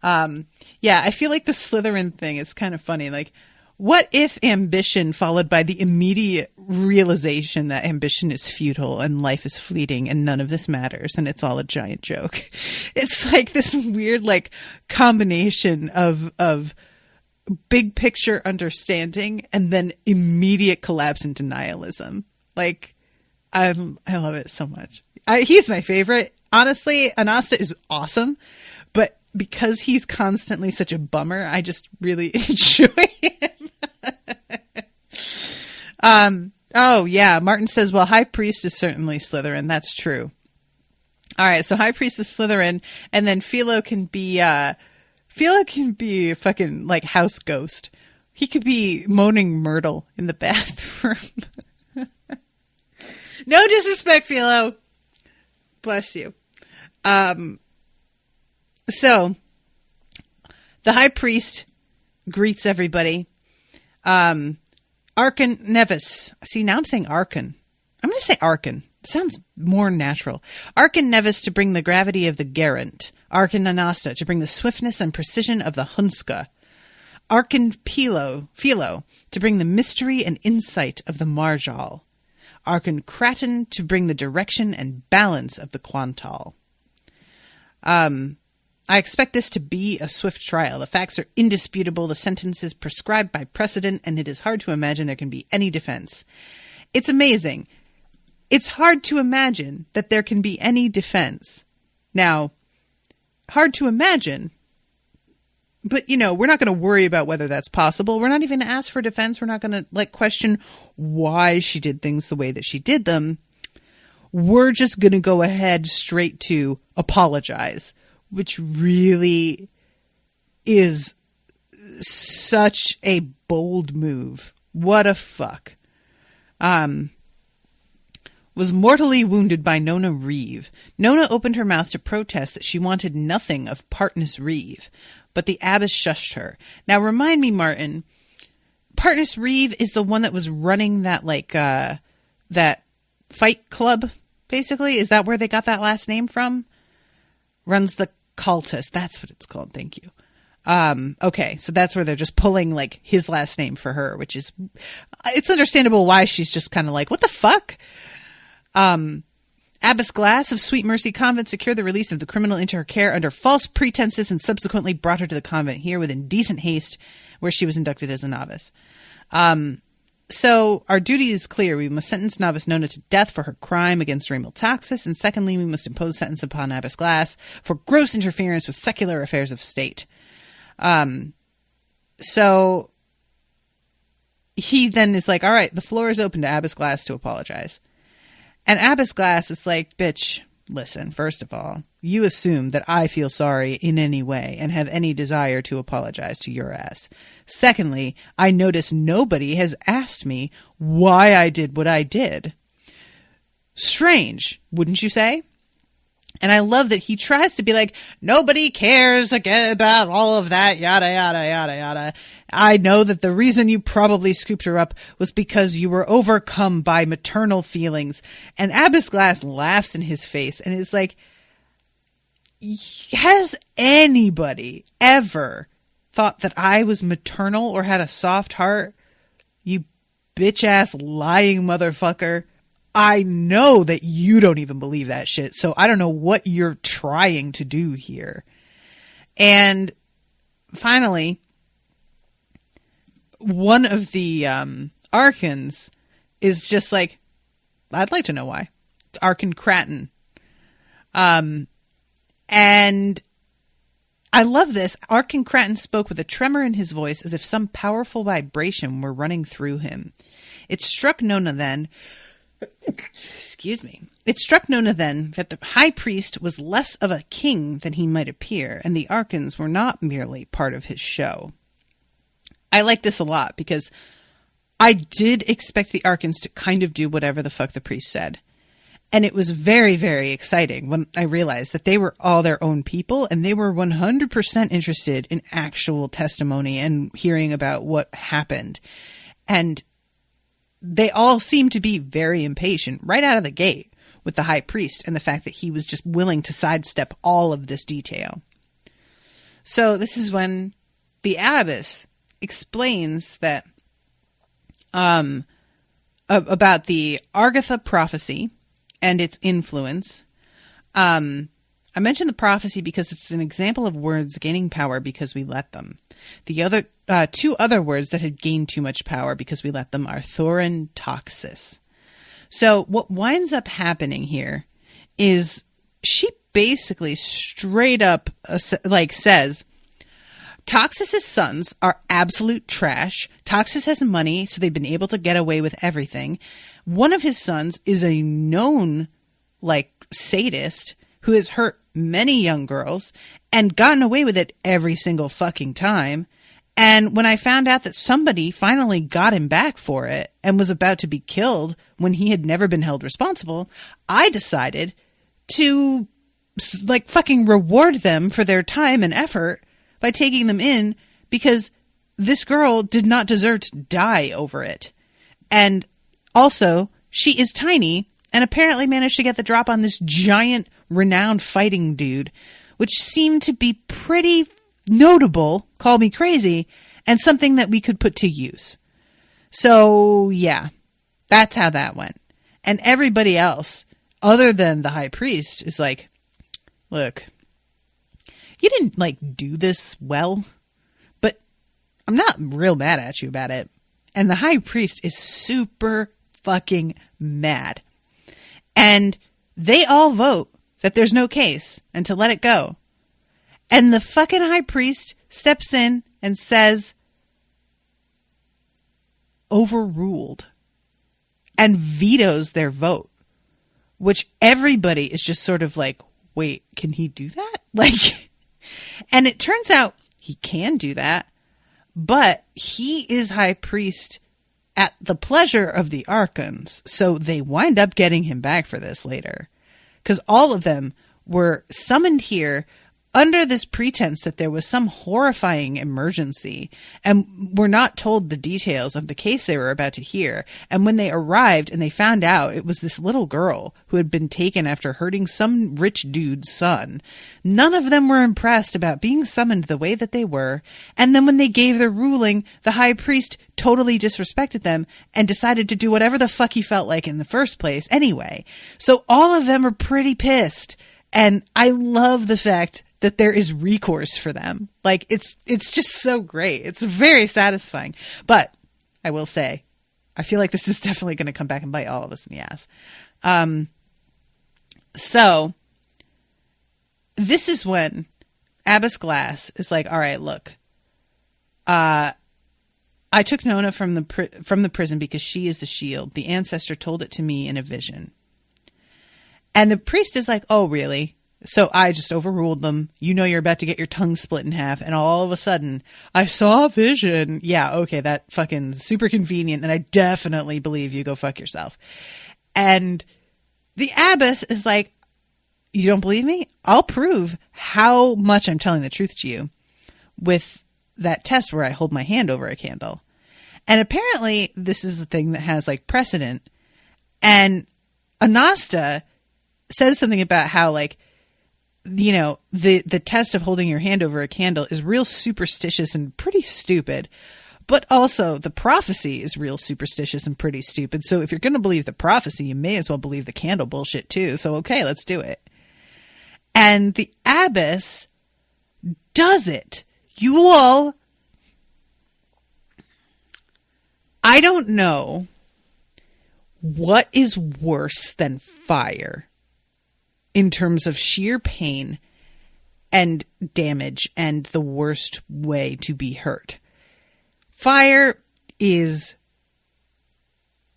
Yeah, I feel like the Slytherin thing is kind of funny. Like, what if ambition followed by the immediate realization that ambition is futile and life is fleeting and none of this matters and it's all a giant joke? It's like this weird like combination of big picture understanding and then immediate collapse into nihilism. Like, I love it so much. He's my favorite. Honestly, Anasta is awesome, but because he's constantly such a bummer, I just really enjoy him. Oh yeah, Martin says, well, High Priest is certainly Slytherin. That's true. All right, so High Priest is Slytherin, and then Philo can be a fucking like house ghost. He could be moaning Myrtle in the bathroom. No disrespect, Philo. Bless you. So the High Priest greets everybody. Archon Nevis. See, now I'm saying Archon. I'm going to say Archon. It sounds more natural. Archon Nevis to bring the gravity of the Garant. Archon Anasta to bring the swiftness and precision of the Hunska. Archon Philo to bring the mystery and insight of the Marjal. Archon Cratton to bring the direction and balance of the Quantal. I expect this to be a swift trial. The facts are indisputable, the sentence is prescribed by precedent, and it is hard to imagine there can be any defense. It's amazing. It's hard to imagine that there can be any defense. Now, hard to imagine, but, we're not going to worry about whether that's possible. We're not even going to ask for defense. We're not going to, question why she did things the way that she did them. We're just going to go ahead straight to apologize, which really is such a bold move. What a fuck. Was mortally wounded by Nona Reeve. Nona opened her mouth to protest that she wanted nothing of Partnus Reeve, but the abbess shushed her. Now remind me, Martin, Partnus Reeve is the one that was running that, that fight club, basically? Is that where they got that last name from? Runs the cultist. That's what it's called. Thank you. Okay, so that's where they're just pulling his last name for her, which is, it's understandable why she's just kind of like, what the fuck? Abbess Glass of Sweet Mercy Convent secured the release of the criminal into her care under false pretenses and subsequently brought her to the convent here with indecent haste, where she was inducted as a novice. So our duty is clear. We must sentence novice Nona to death for her crime against Raymil Taxis, and secondly, we must impose sentence upon Abbess Glass for gross interference with secular affairs of state. So he then is like, all right, the floor is open to Abbess Glass to apologize. And Abbess Glass is like, bitch, listen, first of all, you assume that I feel sorry in any way and have any desire to apologize to your ass. Secondly, I notice nobody has asked me why I did what I did. Strange, wouldn't you say? And I love that he tries to be like, nobody cares again about all of that, yada, yada, yada, yada. I know that the reason you probably scooped her up was because you were overcome by maternal feelings. And Abbess Glass laughs in his face and is like, has anybody ever thought that I was maternal or had a soft heart? You bitch-ass lying motherfucker. I know that you don't even believe that shit, so I don't know what you're trying to do here. And finally, one of the archons is just like, I'd like to know why. It's Archon Cratton. And I love this. Archon Cratton spoke with a tremor in his voice as if some powerful vibration were running through him. It struck Nona then... Excuse me. It struck Nona then that the high priest was less of a king than he might appear, and the archons were not merely part of his show. I like this a lot because I did expect the archons to kind of do whatever the fuck the priest said. And it was very, very exciting when I realized that they were all their own people and they were 100% interested in actual testimony and hearing about what happened. And they all seemed to be very impatient right out of the gate with the high priest and the fact that he was just willing to sidestep all of this detail. So this is when the abbess explains that about the Argatha prophecy and its influence. I mentioned the prophecy because it's an example of words gaining power because we let them. The other two other words that had gained too much power because we let them are Thorin Toxis. So what winds up happening here is she basically straight up says, Toxis's sons are absolute trash. Toxis has money, so they've been able to get away with everything. One of his sons is a known, sadist who has hurt many young girls and gotten away with it every single fucking time. And when I found out that somebody finally got him back for it and was about to be killed when he had never been held responsible, I decided to, fucking reward them for their time and effort by taking them in, because this girl did not deserve to die over it. And also, she is tiny and apparently managed to get the drop on this giant, renowned fighting dude, which seemed to be pretty notable, call me crazy, and something that we could put to use. So, yeah, that's how that went. And everybody else, other than the high priest, is like, look, you didn't, do this well, but I'm not real mad at you about it. And the high priest is super fucking mad. And they all vote that there's no case and to let it go. And the fucking high priest steps in and says, overruled, and vetoes their vote, which everybody is just sort of like, wait, can he do that? And it turns out he can do that, but he is high priest at the pleasure of the archons. So they wind up getting him back for this later, because all of them were summoned here under this pretense that there was some horrifying emergency, and were not told the details of the case they were about to hear. And when they arrived and they found out it was this little girl who had been taken after hurting some rich dude's son, none of them were impressed about being summoned the way that they were. And then when they gave their ruling, the high priest totally disrespected them and decided to do whatever the fuck he felt like in the first place anyway. So all of them are pretty pissed. And I love the fact that there is recourse for them. It's just so great. It's very satisfying. But I will say, I feel like this is definitely going to come back and bite all of us in the ass. So this is when Abbess Glass is like, all right, look, I took Nona from the prison because she is the shield. The ancestor told it to me in a vision. And the priest is like, oh, really? So I just overruled them. You know, you're about to get your tongue split in half. And all of a sudden, I saw a vision. Yeah, okay, that fucking super convenient. And I definitely believe you. Go fuck yourself. And the abbess is like, you don't believe me? I'll prove how much I'm telling the truth to you with that test where I hold my hand over a candle. And apparently this is the thing that has precedent. And Anasta says something about how the test of holding your hand over a candle is real superstitious and pretty stupid, but also the prophecy is real superstitious and pretty stupid. So if you're going to believe the prophecy, you may as well believe the candle bullshit too. So, okay, let's do it. And the abbess does it. You all, I don't know what is worse than fire in terms of sheer pain and damage and the worst way to be hurt. Fire is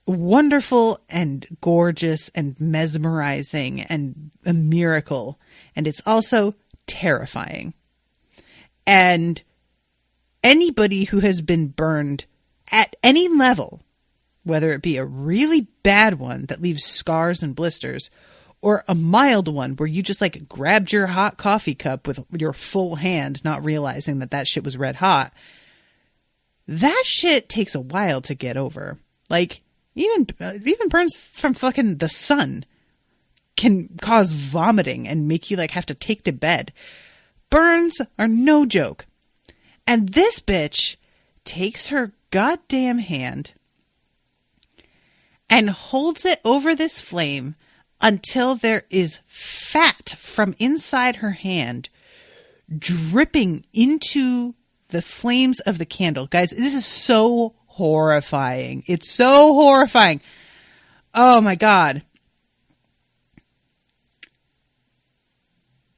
wonderful and gorgeous and mesmerizing and a miracle. And it's also terrifying. And anybody who has been burned at any level whether it be a really bad one that leaves scars and blisters, or a mild one where you just like grabbed your hot coffee cup with your full hand, not realizing that that shit was red hot. That shit takes a while to get over. Like, even burns from fucking the sun can cause vomiting and make you like have to take to bed. Burns are no joke. And this bitch takes her goddamn hand and holds it over this flame until there is fat from inside her hand dripping into the flames of the candle. Guys, this is so horrifying. It's so horrifying. Oh my God.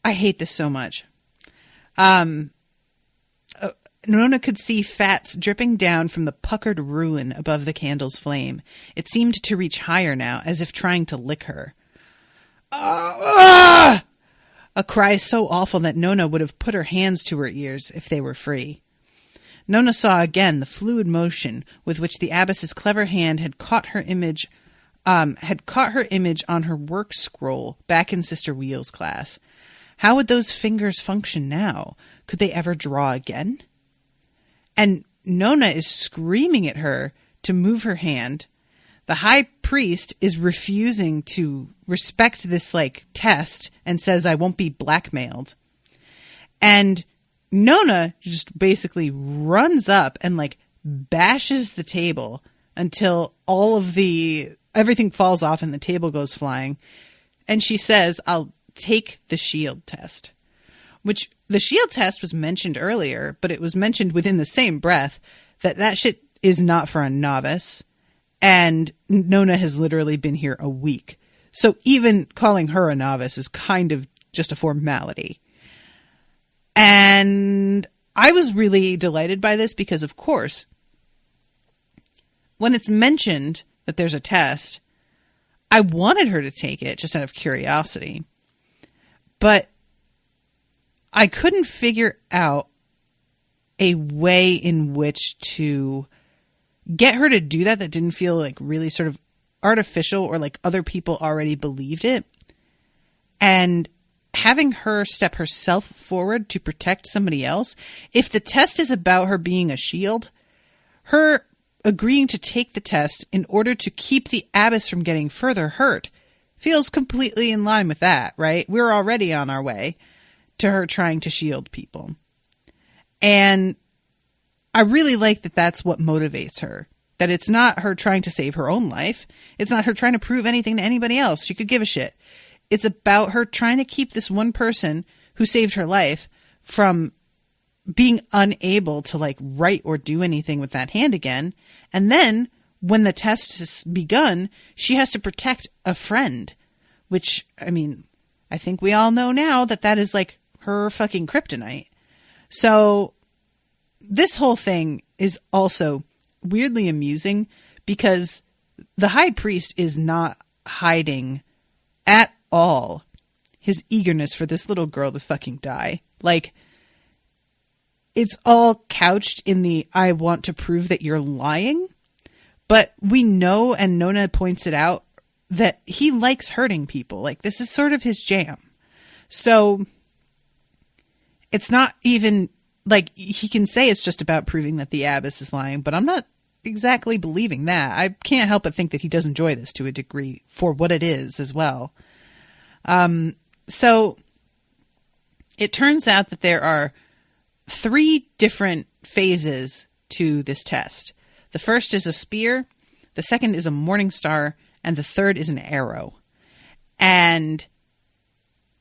I hate this so much. Nona could see fats dripping down from the puckered ruin above the candle's flame. It seemed to reach higher now, as if trying to lick her. A cry so awful that Nona would have put her hands to her ears if they were free. Nona saw again the fluid motion with which the abbess's clever hand had caught her image on her work scroll back in Sister Wheel's class. How would those fingers function now? Could they ever draw again? And Nona is screaming at her to move her hand. The high priest is refusing to respect this like test and says, I won't be blackmailed. And Nona just basically runs up and like bashes the table until everything falls off and the table goes flying. And she says, I'll take the shield test, which the shield test was mentioned earlier, but it was mentioned within the same breath that shit is not for a novice. And Nona has literally been here a week. So even calling her a novice is kind of just a formality. And I was really delighted by this because, of course, when it's mentioned that there's a test, I wanted her to take it just out of curiosity. But I couldn't figure out a way in which to get her to do that didn't feel like really sort of artificial or like other people already believed it. And having her step herself forward to protect somebody else, if the test is about her being a shield, her agreeing to take the test in order to keep the abbess from getting further hurt feels completely in line with that, right? We're already on our way to her trying to shield people. And I really like that that's what motivates her. That it's not her trying to save her own life. It's not her trying to prove anything to anybody else. She could give a shit. It's about her trying to keep this one person who saved her life from being unable to like write or do anything with that hand again. And then when the test has begun, she has to protect a friend, which, I mean, I think we all know now that is like her fucking kryptonite. So this whole thing is also weirdly amusing because the high priest is not hiding at all his eagerness for this little girl to fucking die. Like, it's all couched in the, I want to prove that you're lying. But we know, and Nona points it out, that he likes hurting people. Like, this is sort of his jam. So it's not even like he can say it's just about proving that the abbess is lying, but I'm not exactly believing that. I can't help but think that he does enjoy this to a degree for what it is as well. So it turns out that there are 3 different phases to this test. The first is a spear, the second is a morning star, and the third is an arrow. And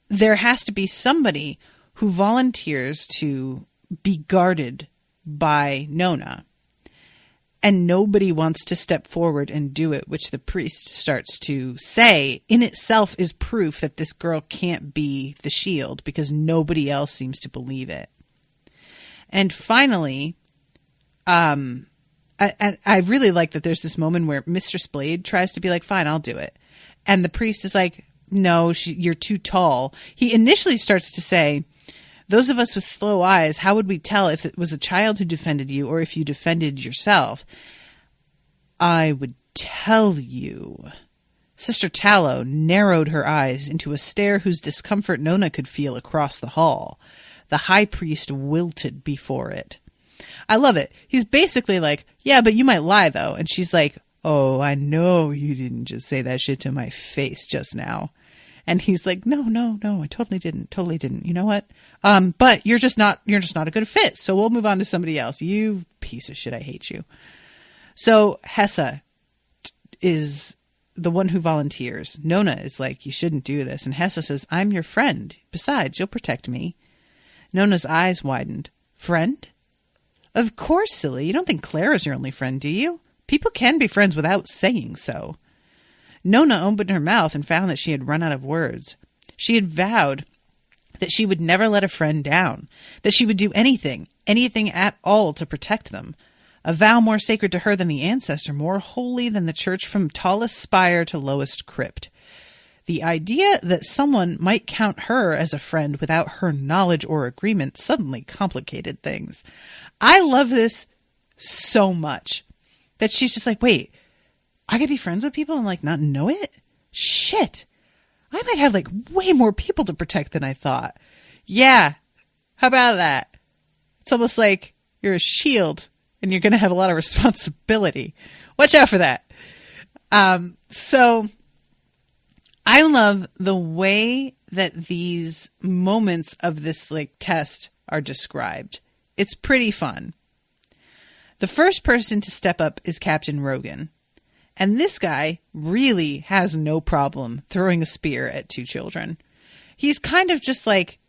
there has to be somebody who volunteers to be guarded by Nona. And nobody wants to step forward and do it, which the priest starts to say in itself is proof that this girl can't be the shield because nobody else seems to believe it. And finally, I really like that there's this moment where Mistress Blade tries to be like, fine, I'll do it. And the priest is like, no, you're too tall. He initially starts to say, those of us with slow eyes, how would we tell if it was a child who defended you or if you defended yourself? I would tell you. Sister Tallow narrowed her eyes into a stare whose discomfort Nona could feel across the hall. The high priest wilted before it. I love it. He's basically like, yeah, but you might lie, though. And she's like, oh, I know you didn't just say that shit to my face just now. And he's like, no, I totally didn't. You know what? But you're just not a good fit. So we'll move on to somebody else. You piece of shit. I hate you. So Hessa is the one who volunteers. Nona is like, you shouldn't do this. And Hessa says, I'm your friend. Besides, you'll protect me. Nona's eyes widened. Friend? Of course, silly. You don't think Clara's your only friend, do you? People can be friends without saying so. Nona opened her mouth and found that she had run out of words. She had vowed that she would never let a friend down, that she would do anything at all to protect them. A vow more sacred to her than the ancestor, more holy than the church from tallest spire to lowest crypt. The idea that someone might count her as a friend without her knowledge or agreement suddenly complicated things. I love this so much that she's just like, wait, I could be friends with people and like not know it? Shit. I might have like way more people to protect than I thought. Yeah. How about that? It's almost like you're a shield and you're going to have a lot of responsibility. Watch out for that. So I love the way that these moments of this like test are described. It's pretty fun. The first person to step up is Captain Rogan. And this guy really has no problem throwing a spear at two children. He's kind of just like,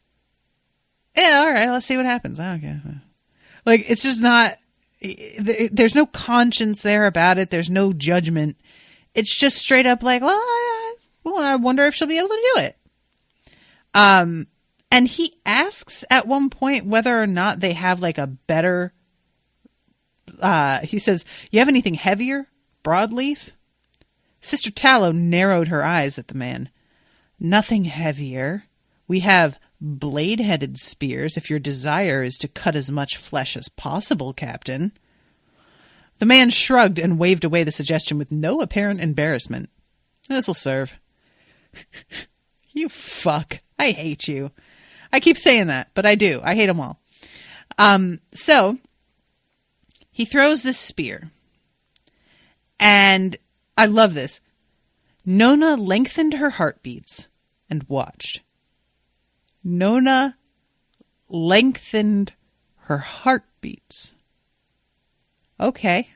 yeah, all right, let's see what happens. I don't care. Like, it's just not, there's no conscience there about it. There's no judgment. It's just straight up like, well, I wonder if she'll be able to do it. And he asks at one point whether or not they have like a better, he says, you have anything heavier? Broadleaf? Sister Tallow narrowed her eyes at the man. Nothing heavier. We have blade-headed spears if your desire is to cut as much flesh as possible, Captain. The man shrugged and waved away the suggestion with no apparent embarrassment. This'll serve. You fuck. I hate you. I keep saying that, but I do. I hate them all. So, he throws this spear. And I love this. Nona lengthened her heartbeats and watched. Nona lengthened her heartbeats. Okay.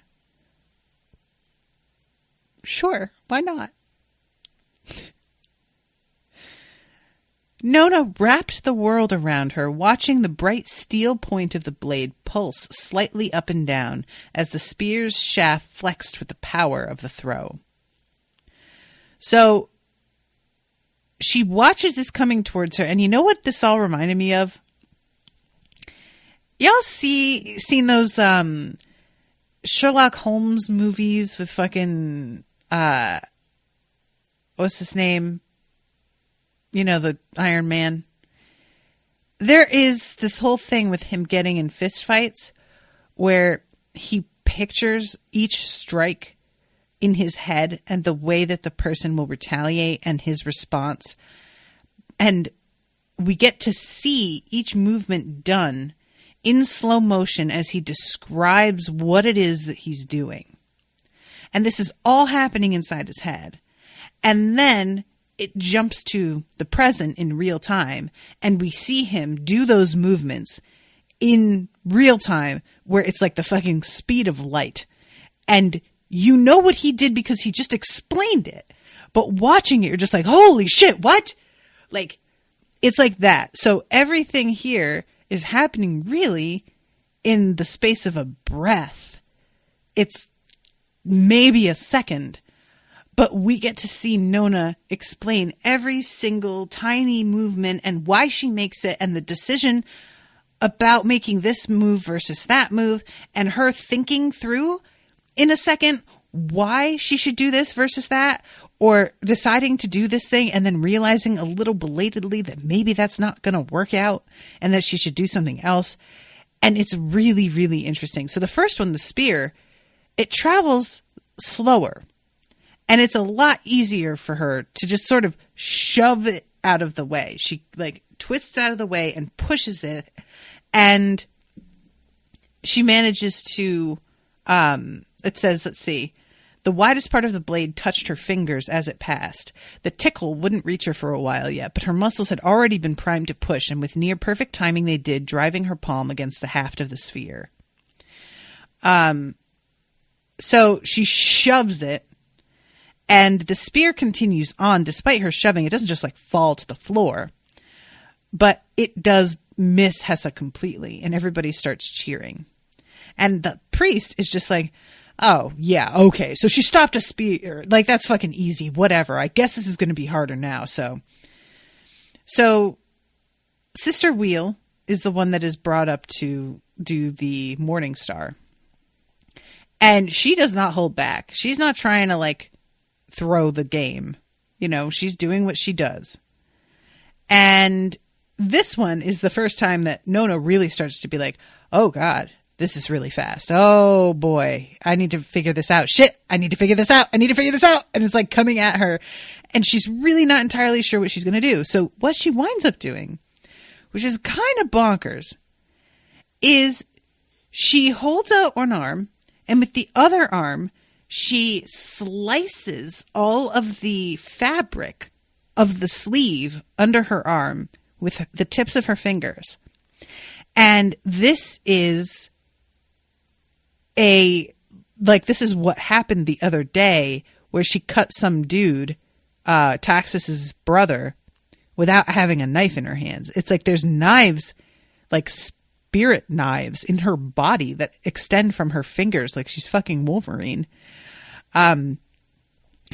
Sure, why not? Nona wrapped the world around her, watching the bright steel point of the blade pulse slightly up and down as the spear's shaft flexed with the power of the throw. So, she watches this coming towards her, and you know what this all reminded me of? Y'all seen those Sherlock Holmes movies with fucking, what's his name? You know, the Iron Man. There is this whole thing with him getting in fist fights where he pictures each strike in his head and the way that the person will retaliate and his response. And we get to see each movement done in slow motion as he describes what it is that he's doing. And this is all happening inside his head. And then it jumps to the present in real time, and we see him do those movements in real time where it's like the fucking speed of light. And you know what he did because he just explained it. But watching it, you're just like, holy shit, what? Like, it's like that. So everything here is happening really in the space of a breath. It's maybe a second. But we get to see Nona explain every single tiny movement and why she makes it and the decision about making this move versus that move and her thinking through in a second why she should do this versus that, or deciding to do this thing and then realizing a little belatedly that maybe that's not going to work out and that she should do something else. And it's really, really interesting. So the first one, the spear, it travels slower. And it's a lot easier for her to just sort of shove it out of the way. She like twists out of the way and pushes it. And she manages to, it says, let's see, the widest part of the blade touched her fingers as it passed. The tickle wouldn't reach her for a while yet, but her muscles had already been primed to push, and with near perfect timing they did, driving her palm against the haft of the sphere. So she shoves it, and the spear continues on. Despite her shoving, it doesn't just like fall to the floor, but it does miss Hessa completely, and everybody starts cheering. And the priest is just like, oh, yeah, okay, so she stopped a spear. Like, that's fucking easy, whatever. I guess this is going to be harder now, so Sister Wheel is the one that is brought up to do the Morning Star. And she does not hold back. She's not trying to, like, throw the game. You know, she's doing what she does. And this one is the first time that Nona really starts to be like, oh, God, this is really fast. Oh, boy, I need to figure this out. Shit, I need to figure this out. I need to figure this out. And it's, like, coming at her. And she's really not entirely sure what she's going to do. So what she winds up doing, which is kind of bonkers, is she holds out one arm, and with the other arm, she slices all of the fabric of the sleeve under her arm with the tips of her fingers. And this is this is what happened the other day, where she cut some dude, Taxus's brother, without having a knife in her hands. It's like there's knives, like spirit knives in her body that extend from her fingers like she's fucking Wolverine. And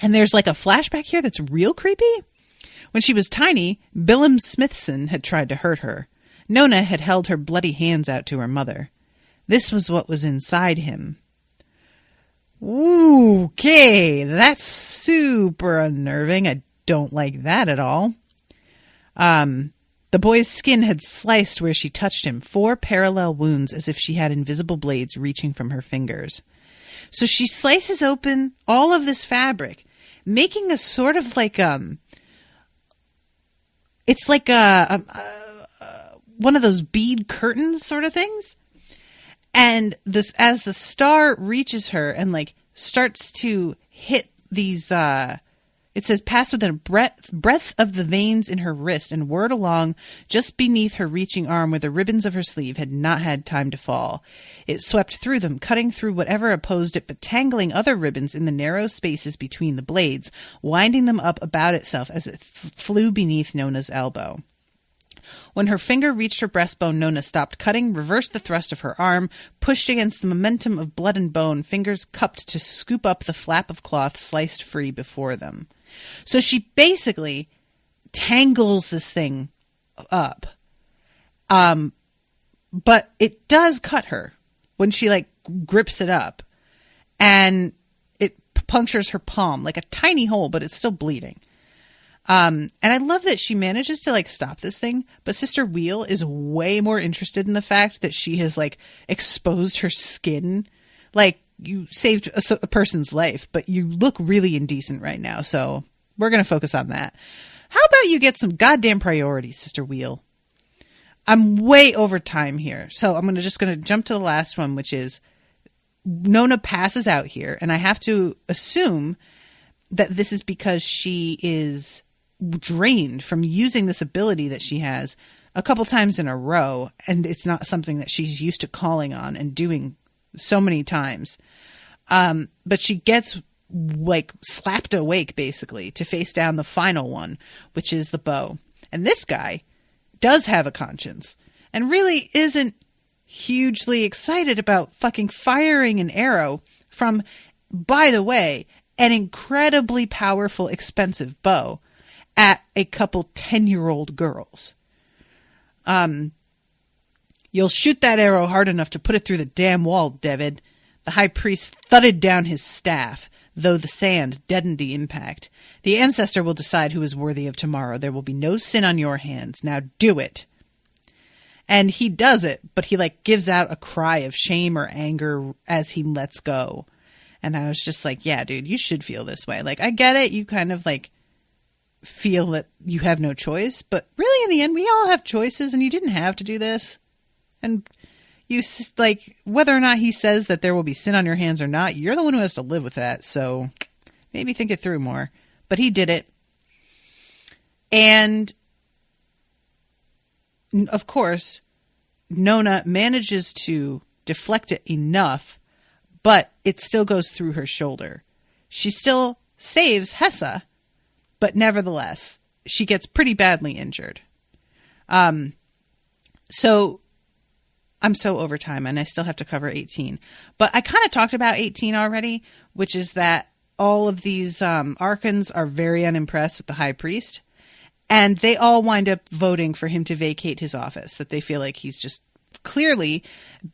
there's like a flashback here that's real creepy. When she was tiny, Billum Smithson had tried to hurt her. Nona had held her bloody hands out to her mother. This was what was inside him. Okay, that's super unnerving. I don't like that at all. The boy's skin had sliced where she touched him, 4 parallel wounds as if she had invisible blades reaching from her fingers. So she slices open all of this fabric, making a sort of like, it's like one of those bead curtains sort of things. And this, as the star reaches her and like starts to hit these, it says, pass within a breadth of the veins in her wrist and whirred along just beneath her reaching arm where the ribbons of her sleeve had not had time to fall. It swept through them, cutting through whatever opposed it, but tangling other ribbons in the narrow spaces between the blades, winding them up about itself as it flew beneath Nona's elbow. When her finger reached her breastbone, Nona stopped cutting, reversed the thrust of her arm, pushed against the momentum of blood and bone, fingers cupped to scoop up the flap of cloth sliced free before them. So she basically tangles this thing up. But it does cut her when she like grips it up, and it punctures her palm like a tiny hole, but it's still bleeding. And I love that she manages to like stop this thing, but Sister Wheel is way more interested in the fact that she has like exposed her skin. Like, you saved a person's life, but you look really indecent right now. So we're going to focus on that. How about you get some goddamn priorities, Sister Wheel? I'm way over time here. So I'm just going to jump to the last one, which is Nona passes out here. And I have to assume that this is because she is drained from using this ability that she has a couple times in a row, and it's not something that she's used to calling on and doing so many times. But she gets like slapped awake basically to face down the final one, which is the bow. And this guy does have a conscience and really isn't hugely excited about fucking firing an arrow from, by the way, an incredibly powerful, expensive bow at a couple 10-year-old girls. You'll shoot that arrow hard enough to put it through the damn wall, David. The high priest thudded down his staff, though the sand deadened the impact. The ancestor will decide who is worthy of tomorrow. There will be no sin on your hands. Now do it. And he does it, but he like gives out a cry of shame or anger as he lets go. And I was just like, yeah, dude, you should feel this way. Like, I get it. You kind of like feel that you have no choice, but really in the end, we all have choices, and you didn't have to do this. And you like, whether or not he says that there will be sin on your hands or not, you're the one who has to live with that. So maybe think it through more. But he did it. And of course, Nona manages to deflect it enough, but it still goes through her shoulder. She still saves Hessa, but nevertheless, she gets pretty badly injured. So I'm so over time, and I still have to cover 18. But I kind of talked about 18 already, which is that all of these archons are very unimpressed with the high priest, and they all wind up voting for him to vacate his office, that they feel like he's just clearly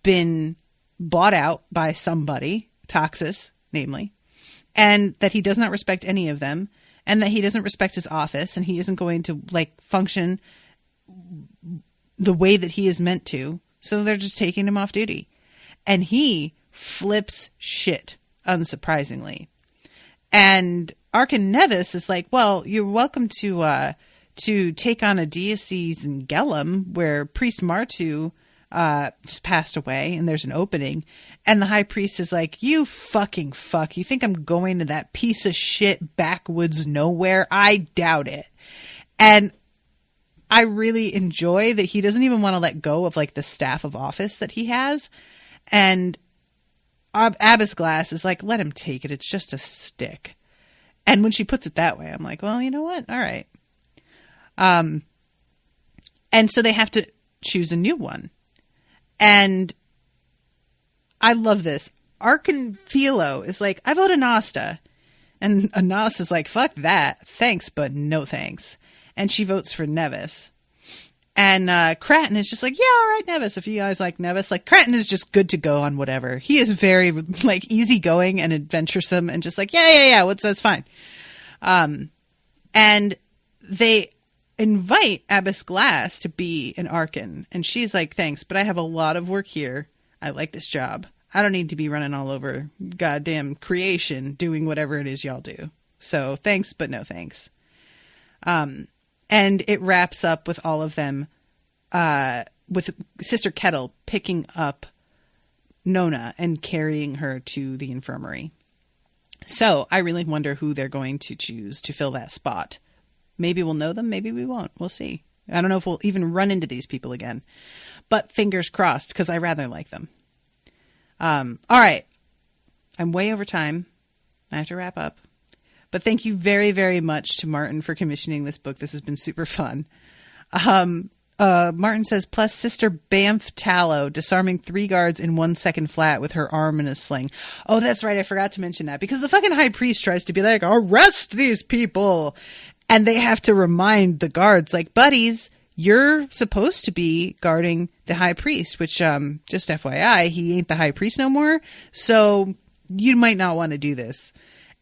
been bought out by somebody, Toxus, namely, and that he does not respect any of them, and that he doesn't respect his office, and he isn't going to like function the way that he is meant to. So they're just taking him off duty. And he flips shit, unsurprisingly. And Archon Nevis is like, well, you're welcome to take on a diocese in Gellam, where Priest Martu just passed away, and there's an opening. And the high priest is like, you fucking fuck. You think I'm going to that piece of shit backwoods nowhere? I doubt it. And I really enjoy that he doesn't even want to let go of like the staff of office that he has. And Abbess Glass is like, let him take it. It's just a stick. And when she puts it that way, I'm like, well, you know what? All right. And so they have to choose a new one. And I love this. Archon Philo is like, I vote Anasta. And Anasta's like, fuck that. Thanks, but no thanks. And she votes for Nevis. And Cratton is just like, yeah, all right, Nevis. If you guys like Nevis, like Cratton is just good to go on whatever. He is very like easygoing and adventuresome and just like, yeah. That's fine. And they invite Abbess Glass to be an Archon. And she's like, thanks, but I have a lot of work here. I like this job. I don't need to be running all over goddamn creation doing whatever it is y'all do. So thanks, but no thanks. And it wraps up with all of them, with Sister Kettle picking up Nona and carrying her to the infirmary. So I really wonder who they're going to choose to fill that spot. Maybe we'll know them. Maybe we won't. We'll see. I don't know if we'll even run into these people again, but fingers crossed, because I rather like them. All right. I'm way over time. I have to wrap up. But thank you very, very much to Martin for commissioning this book. This has been super fun. Martin says, plus Sister Bamf Tallow disarming 3 guards in 1 second flat with her arm in a sling. Oh, that's right. I forgot to mention that, because the fucking high priest tries to be like, arrest these people. And they have to remind the guards, like, buddies, you're supposed to be guarding the high priest, which, just FYI, he ain't the high priest no more. So you might not want to do this.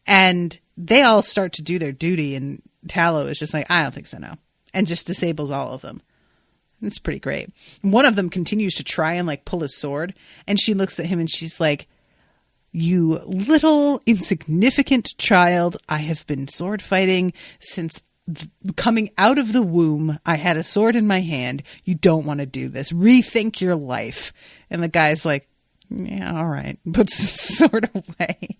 And they all start to do their duty, and Tallow is just like, I don't think so, no. And just disables all of them. It's pretty great. One of them continues to try and like pull his sword, and she looks at him and she's like, you little insignificant child, I have been sword fighting since coming out of the womb. I had a sword in my hand. You don't want to do this. Rethink your life. And the guy's like, yeah, all right. Puts his sword away.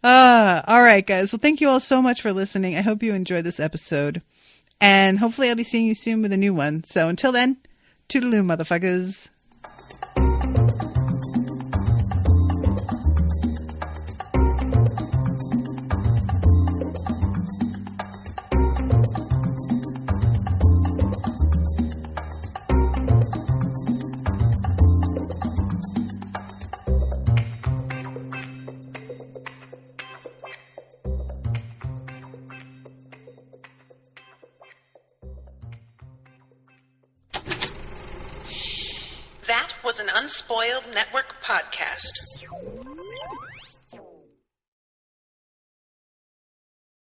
All right, guys. Well, thank you all so much for listening. I hope you enjoyed this episode. And hopefully I'll be seeing you soon with a new one. So until then, toodaloo, motherfuckers. That was an Unspoiled Network podcast.